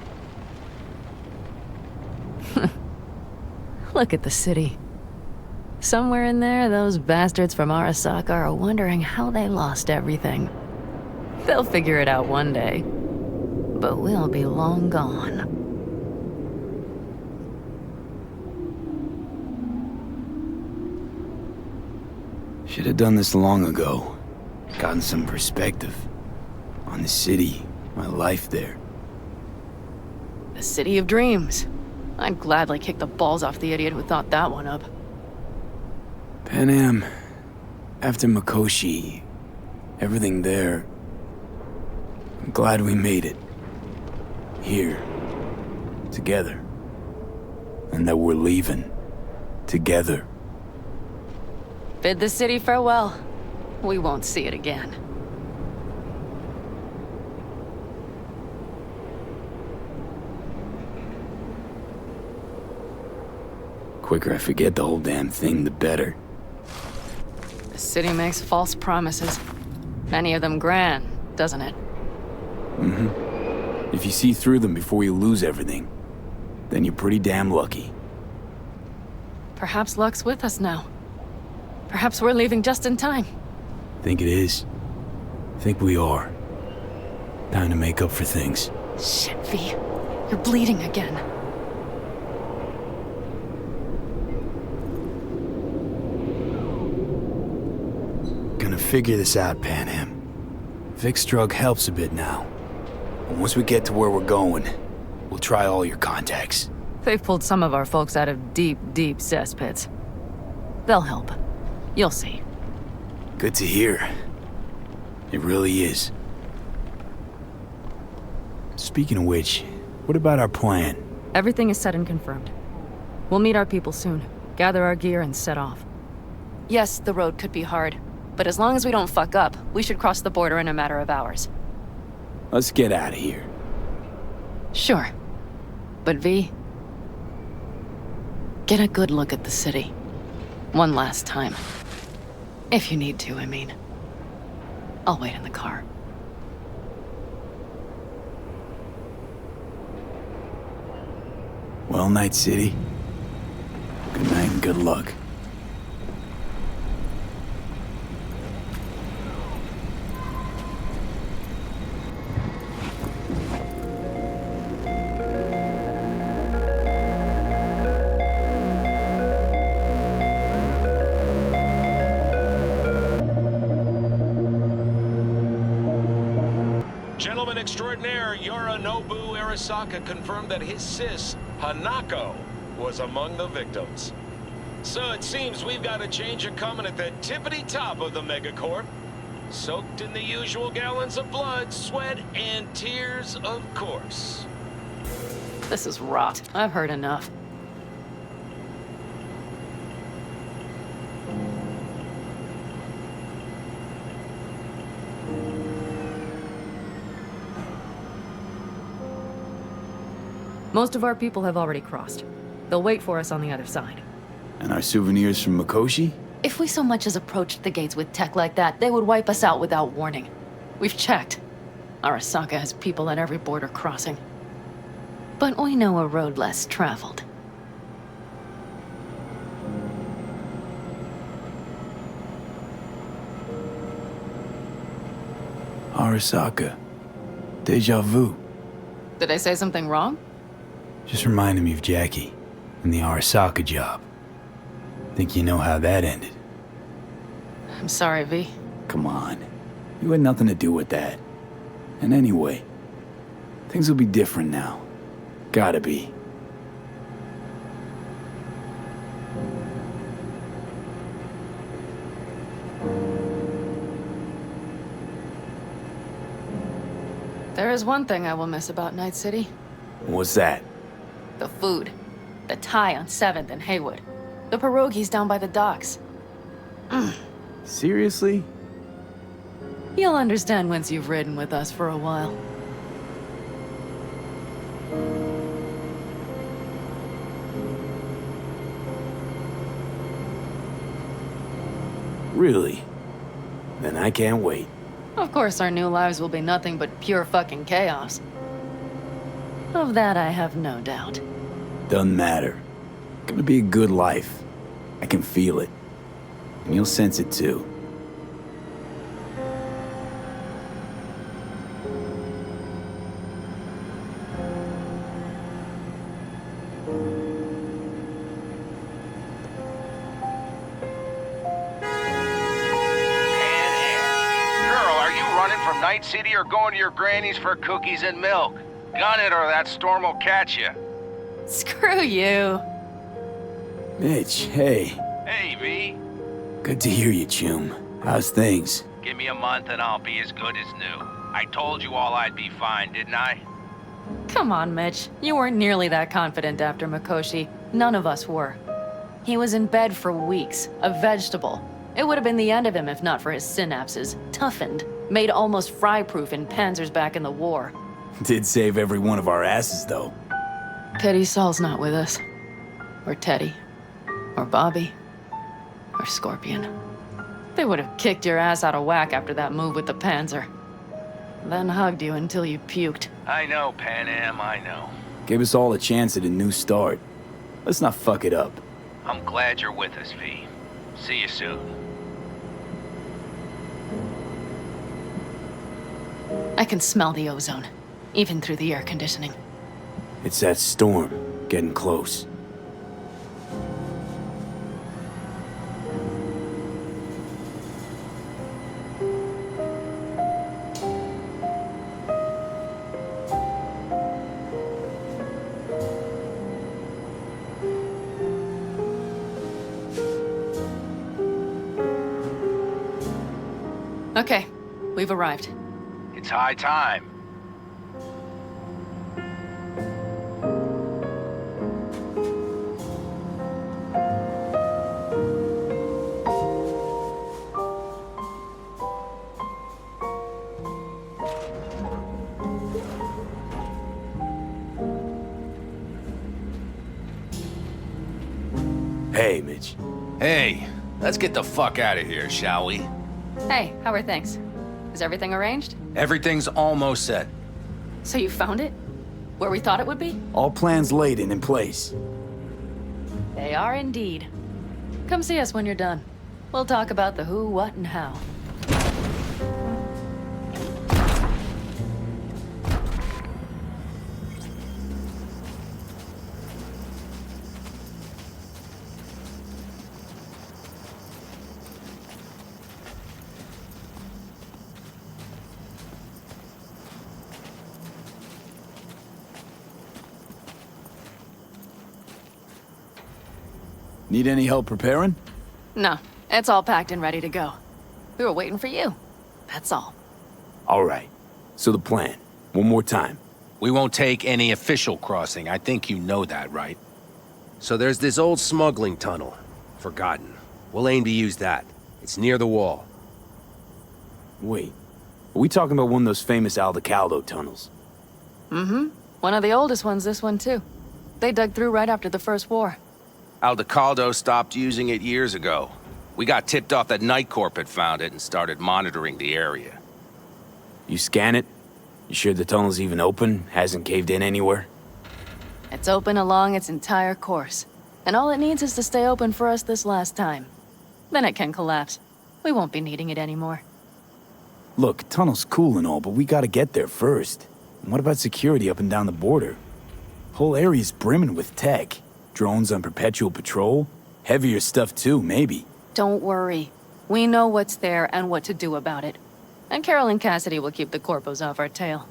Look at the city. Somewhere in there, those bastards from Arasaka are wondering how they lost everything. They'll figure it out one day. but we'll be long gone. Should have done this long ago. Gotten some perspective on the city, my life there. The city of dreams. I'd gladly kick the balls off the idiot who thought that one up. Pan after Mikoshi, everything there. I'm glad we made it. Here. Together. And that we're leaving. Together. Bid the city farewell. We won't see it again. Quicker I forget the whole damn thing, the better. The city makes false promises. Many of them grand, doesn't it? Mm-hmm. If you see through them before you lose everything, then you're pretty damn lucky. Perhaps luck's with us now. Perhaps we're leaving just in time. Think it is. Think we are. Time to make up for things. Shit, V. You're bleeding again. Gonna figure this out, Pan. Vic's drug helps a bit now. And once we get to where we're going, we'll try all your contacts. They've pulled some of our folks out of deep, deep cesspits. They'll help. You'll see. Good to hear. It really is. Speaking of which, what about our plan? Everything is set and confirmed. We'll meet our people soon, gather our gear, and set off. Yes, the road could be hard, but as long as we don't fuck up, we should cross the border in a matter of hours. Let's get out of here. Sure. But V, get a good look at the city. One last time. If you need to, I mean. I'll wait in the car. Well, Night City. Good night and good luck. Gentleman extraordinaire Yorinobu Arasaka confirmed that his sis, Hanako, was among the victims. So it seems we've got a change of coming at the tippity top of the megacorp. Soaked in the usual gallons of blood, sweat, and tears, of course. This is rot. I've heard enough. Most of our people have already crossed. They'll wait for us on the other side. And our souvenirs from Mikoshi? If we so much as approached the gates with tech like that, they would wipe us out without warning. We've checked. Arasaka has people at every border crossing. But we know a road less traveled. Arasaka. Deja vu. Did I say something wrong? Just reminded me of Jackie and the Arasaka job. Think you know how that ended? I'm sorry, V. Come on. You had nothing to do with that. And anyway, things will be different now. Gotta be. There is one thing I will miss about Night City. What's that? The food. The Thai on 7th and Haywood. The pierogies down by the docks. Seriously? You'll understand once you've ridden with us for a while. Really? Then I can't wait. Of course, our new lives will be nothing but pure fucking chaos. Of that, I have no doubt. Doesn't matter. Gonna be a good life. I can feel it. And you'll sense it too. Girl, are you running from Night City or going to your granny's for cookies and milk? Gun it or that storm will catch you. Screw you. Mitch, hey. Hey, V. Good to hear you, Chum. How's things? Give me a month and I'll be as good as new. I told you all I'd be fine, didn't I? Come on, Mitch. You weren't nearly that confident after Mikoshi. None of us were. He was in bed for weeks, a vegetable. It would have been the end of him if not for his synapses. Toughened, made almost fry-proof in panzers back in the war. Did save every one of our asses, though. Pity Saul's not with us. Or Teddy. Or Bobby. Or Scorpion. They would have kicked your ass out of whack after that move with the Panzer. Then hugged you until you puked. I know, Pan Am, I know. Gave us all a chance at a new start. Let's not fuck it up. I'm glad you're with us, V. See you soon. I can smell the ozone, even through the air conditioning. It's that storm, getting close. Okay, we've arrived. It's high time. Hey, Mitch. Hey, let's get the fuck out of here, shall we? Hey, how are things? Is everything arranged? Everything's almost set. So you found it? Where we thought it would be? All plans laid and in place. They are indeed. Come see us when you're done. We'll talk about the who, what, and how. Need any help preparing? No, it's all packed and ready to go. We were waiting for you. That's all. All right. So the plan. One more time. We won't take any official crossing. I think you know that, right? So there's this old smuggling tunnel. Forgotten. We'll aim to use that. It's near the wall. Wait. Are we talking about one of those famous Aldecaldo tunnels? Mm-hmm. One of the oldest ones, this one too. They dug through right after the First War. Aldecaldo stopped using it years ago. We got tipped off that Night Corp had found it and started monitoring the area. You scan it? You sure the tunnel's even open? Hasn't caved in anywhere? It's open along its entire course. And all it needs is to stay open for us this last time. Then it can collapse. We won't be needing it anymore. Look, tunnel's cool and all, but we gotta get there first. And what about security up and down the border? Whole area's brimming with tech. Drones on perpetual patrol? Heavier stuff too, maybe. Don't worry. We know what's there and what to do about it. And Carol and Cassidy will keep the corpos off our tail.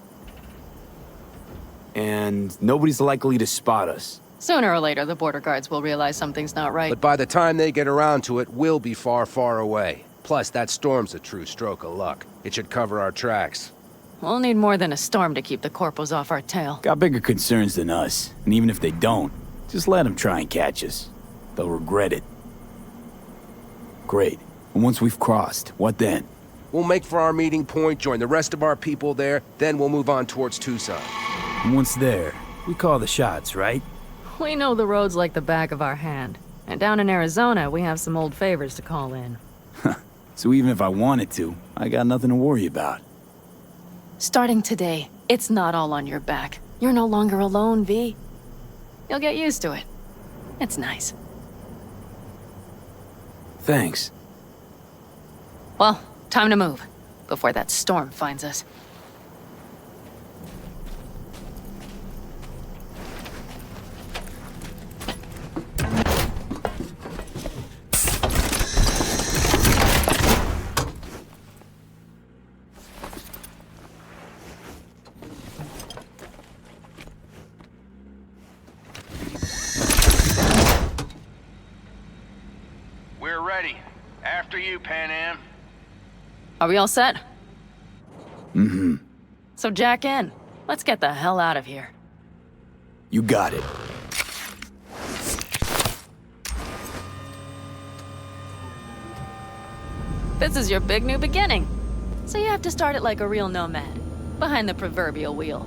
And nobody's likely to spot us. Sooner or later, the border guards will realize something's not right. But by the time they get around to it, we'll be far, far away. Plus, that storm's a true stroke of luck. It should cover our tracks. We'll need more than a storm to keep the corpos off our tail. Got bigger concerns than us. And even if they don't, just let them try and catch us. They'll regret it. Great. And once we've crossed, what then? We'll make for our meeting point, join the rest of our people there, then we'll move on towards Tucson. And once there, we call the shots, right? We know the roads like the back of our hand. And down in Arizona, we have some old favors to call in. So even if I wanted to, I got nothing to worry about. Starting today, it's not all on your back. You're no longer alone, V. You'll get used to it. It's nice. Thanks. Well, time to move, before that storm finds us. ready. After you, Pan Am. Are we all set? Mm-hmm. So jack in. Let's get the hell out of here. You got it. This is your big new beginning. So you have to start it like a real nomad, behind the proverbial wheel.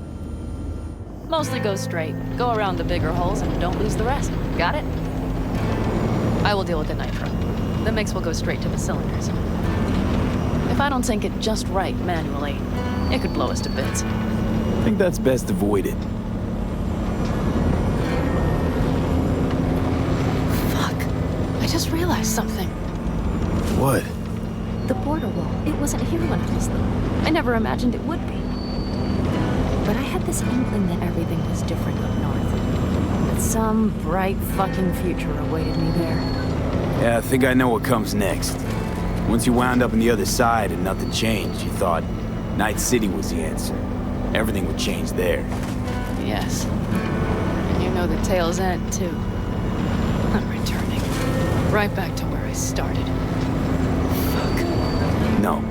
Mostly go straight, go around the bigger holes, and don't lose the rest. Got it? I will deal with the nitro. The mix will go straight to the cylinders. If I don't sync it just right manually, it could blow us to bits. I think that's best avoided. Fuck. I just realized something. What? The border wall. It wasn't here when I was little. I never imagined it would be. But I had this inkling that everything was different up north. That some bright fucking future awaited me there. Yeah, I think I know what comes next. Once you wound up on the other side and nothing changed, you thought Night City was the answer. Everything would change there. Yes. And you know the tale's end, too. I'm returning. Right back to where I started. No.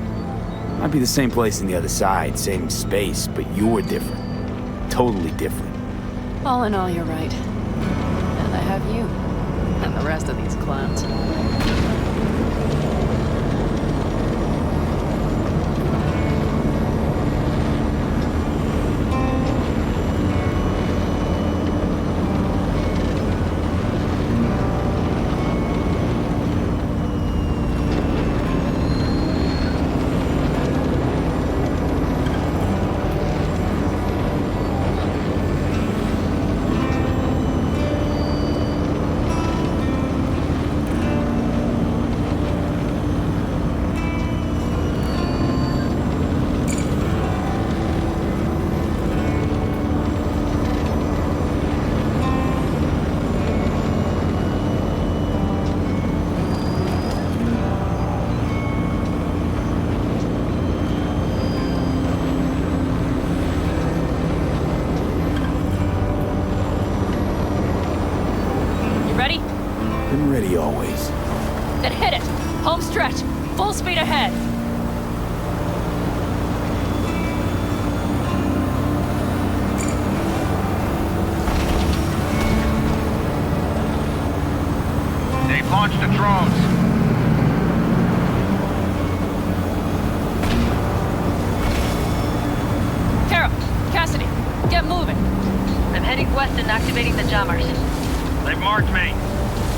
Might be the same place on the other side, same space, but you're different. Totally different. All in all, you're right. And I have you. And the rest of these clowns. Been ready always. Then hit it! Home stretch! Full speed ahead! They've launched the drones. Kara! Cassidy! Get moving! I'm heading west and activating the jammers. They've marked me.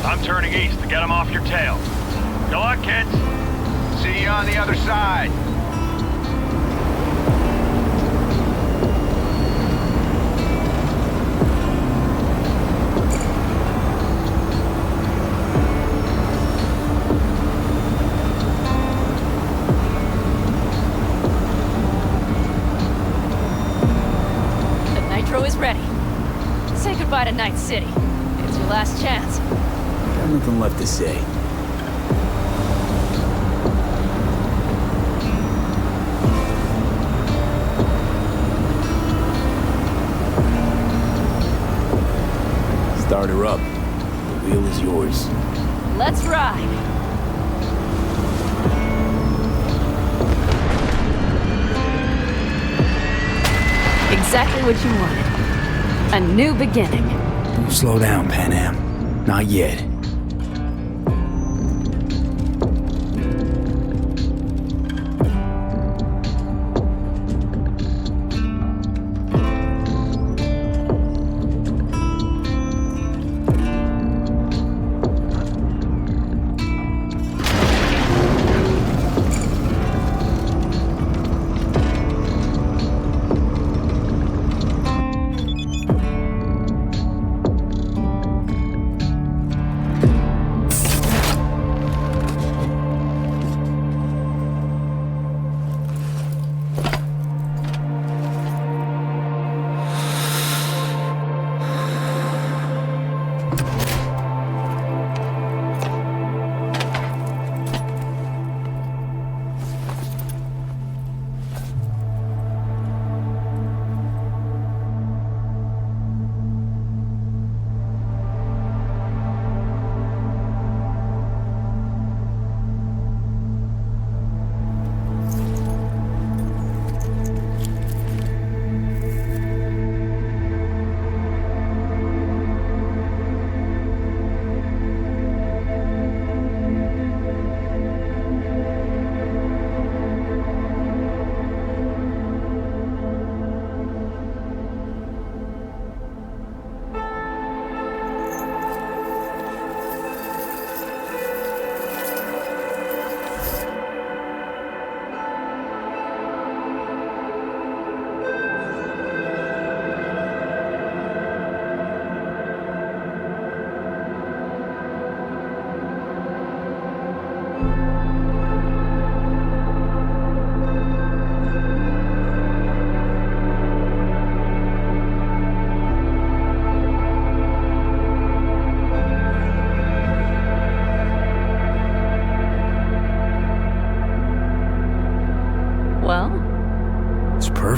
I'm turning east to get them off your tail. Good luck, kids. See you on the other side. The nitro is ready. Say goodbye to Night City. It's your last chance. Got nothing left to say. Start her up. The wheel is yours. Let's ride. Exactly what you wanted. A new beginning. Don't slow down, Pan Am. Not yet.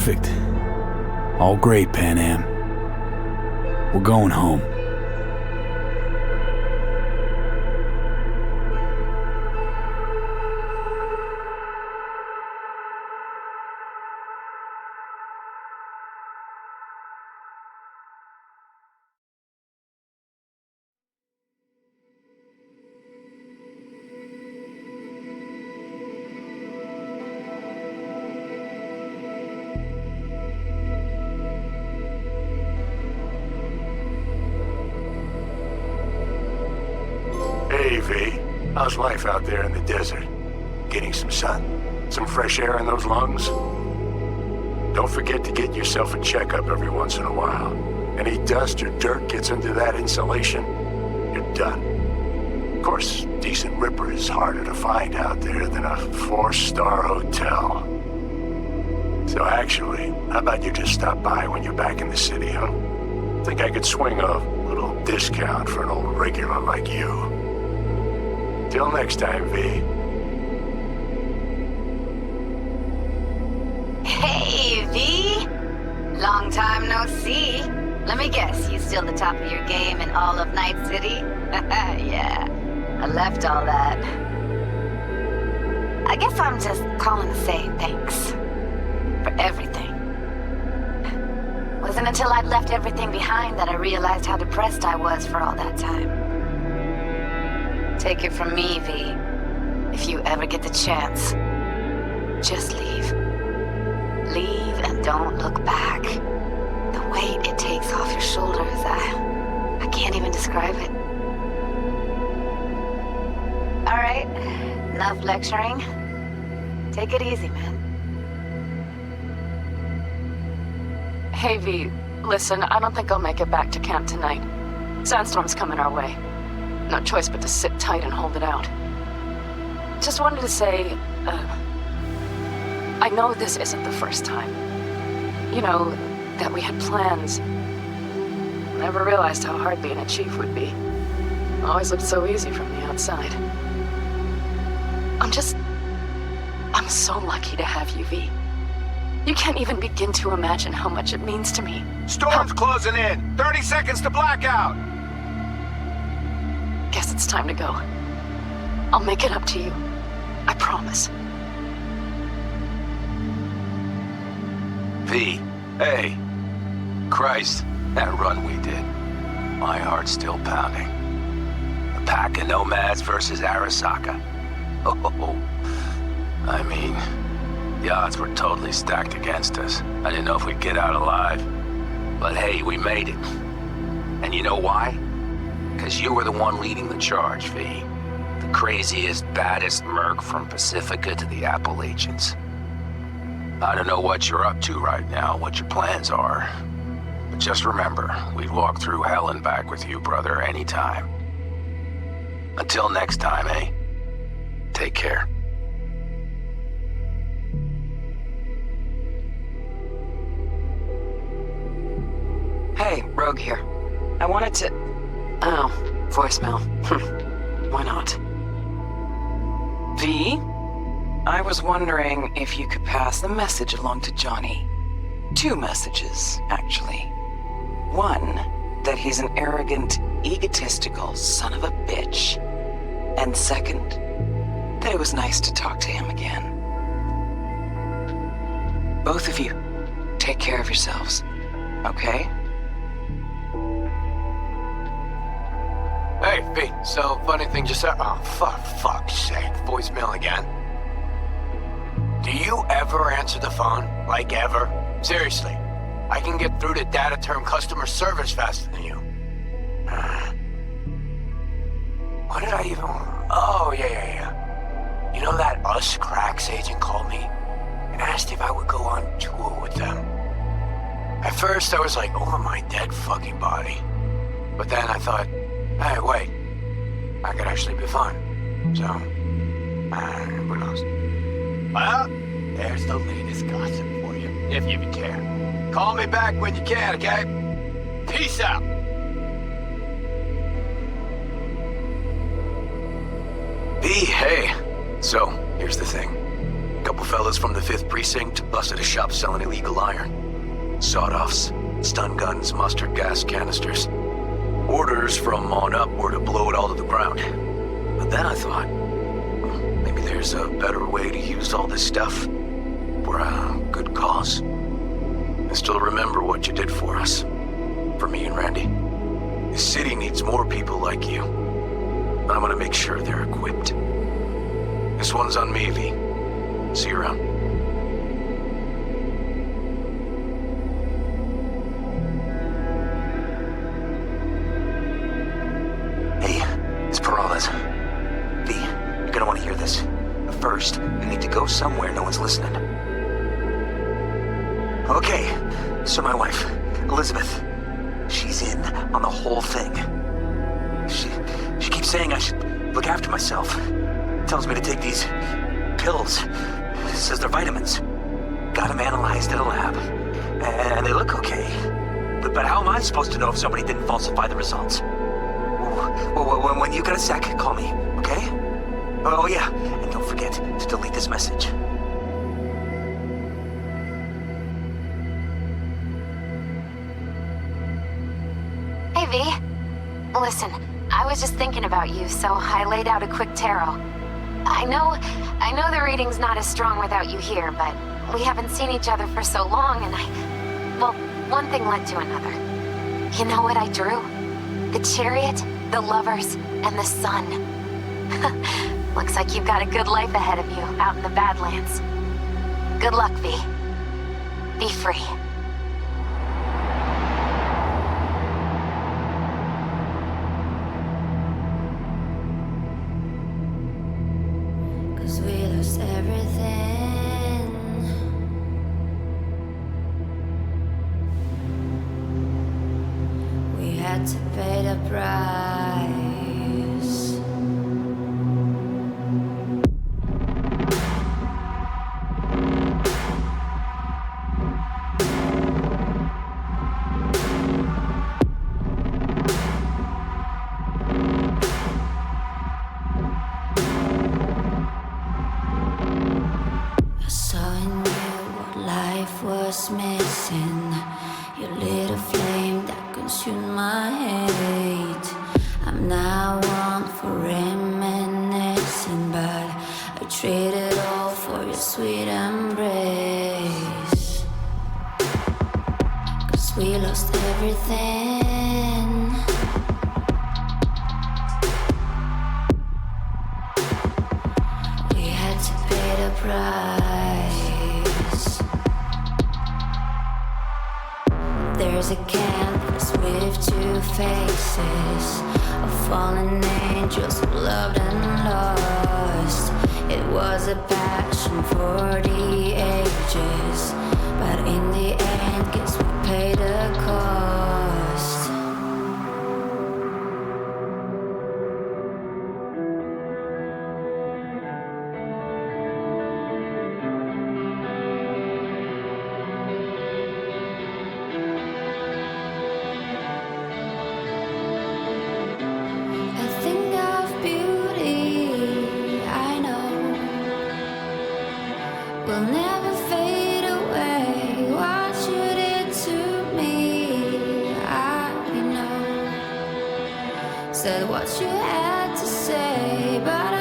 Perfect. All great, Pan Am. We're going home. Hey, V. How's life out there in the desert? Getting some sun? Some fresh air in those lungs? Don't forget to get yourself a checkup every once in a while. Any dust or dirt gets into that insulation, you're done. Of course, decent ripper is harder to find out there than a 4-star hotel. So actually, how about you just stop by when you're back in the city, huh? Think I could swing a little discount for an old regular like you. Till next time, V. Hey, V! Long time no see. Let me guess, you still the top of your game in all of Night City? Yeah, I left all that. I guess I'm just calling to say thanks. For everything. Wasn't until I'd left everything behind that I realized how depressed I was for all that time. Take it from me, V. If you ever get the chance, just leave. Leave and don't look back. The weight it takes off your shoulders, I can't even describe it. All right, enough lecturing. Take it easy, man. Hey, V, listen, I don't think I'll make it back to camp tonight. Sandstorm's coming our way. No choice but to sit tight and hold it out. Just wanted to say, I know this isn't the first time. You know, that we had plans. Never realized how hard being a chief would be. Always looked so easy from the outside. I'm so lucky to have you, V. You can't even begin to imagine how much it means to me. Storm's closing in. 30 seconds to blackout. Guess it's time to go. I'll make it up to you. I promise. V, hey. Christ, that run we did. My heart's still pounding. A pack of nomads versus Arasaka. Oh, I mean, the odds were totally stacked against us. I didn't know if we'd get out alive. But hey, we made it. And you know why? Because you were the one leading the charge, V. The craziest, baddest merc from Pacifica to the Appalachians. I don't know what you're up to right now, what your plans are. But just remember, we'd walk through hell and back with you, brother, anytime. Until next time, eh? Take care. Hey, Rogue here. I wanted to... Oh, voicemail. Why not? V? I was wondering if you could pass the message along to Johnny. 2 messages, actually. One, that he's an arrogant, egotistical son of a bitch. And second, that it was nice to talk to him again. Both of you, take care of yourselves, okay? Hey, V, so funny thing just said. Oh, fuck's sake, voicemail again. Do you ever answer the phone? Like ever? Seriously, I can get through to data term customer service faster than you. What did I even... Oh, yeah. You know that Us Cracks agent called me and asked if I would go on tour with them. At first, I was like, over my dead fucking body. But then I thought, hey, wait, I could actually be fun. So, who knows? Well, there's the latest gossip for you, if you care. Call me back when you can, okay? Peace out. V, hey. So, here's the thing. Couple fellas from the 5th Precinct busted a shop selling illegal iron. Sawed-offs, stun guns, mustard gas canisters. Orders from on up were to blow it all to the ground. But then I thought, maybe there's a better way to use all this stuff for a good cause. I still remember what you did for us. For me and Randy. The city needs more people like you. I'm gonna make sure they're equipped. This one's on me, V. See you around. Hey, it's Peralez. V, you're gonna want to hear this. But first, you need to go somewhere no one's listening. Okay, so my wife, Elizabeth, she's in on the whole thing. She keeps saying I should look after myself. Tells me to take these pills. Says they're vitamins. Got them analyzed at a lab. And they look okay. But how am I supposed to know if somebody didn't falsify the results? Well, when you got a sec, call me, okay? Oh yeah, and don't forget to delete this message. Hey, V. Listen, I was just thinking about you, so I laid out a quick tarot. I know the reading's not as strong without you here, but we haven't seen each other for so long, and well, one thing led to another. You know what I drew? The chariot, the lovers, and the sun. Looks like you've got a good life ahead of you out in the Badlands. Good luck, V. Be free. We lost everything. We had to pay the price. Missing. You lit a flame that consumed my hate. I'm now one for reminiscing, but I traded all for your sweet embrace. 'Cause we lost everything. We had to pay the price. There's a canvas with two faces of fallen angels who loved and lost. It was a passion for the ages, but in the end, guess we paid the cost. Will never fade away. What you did to me, I know. Said what you had to say, but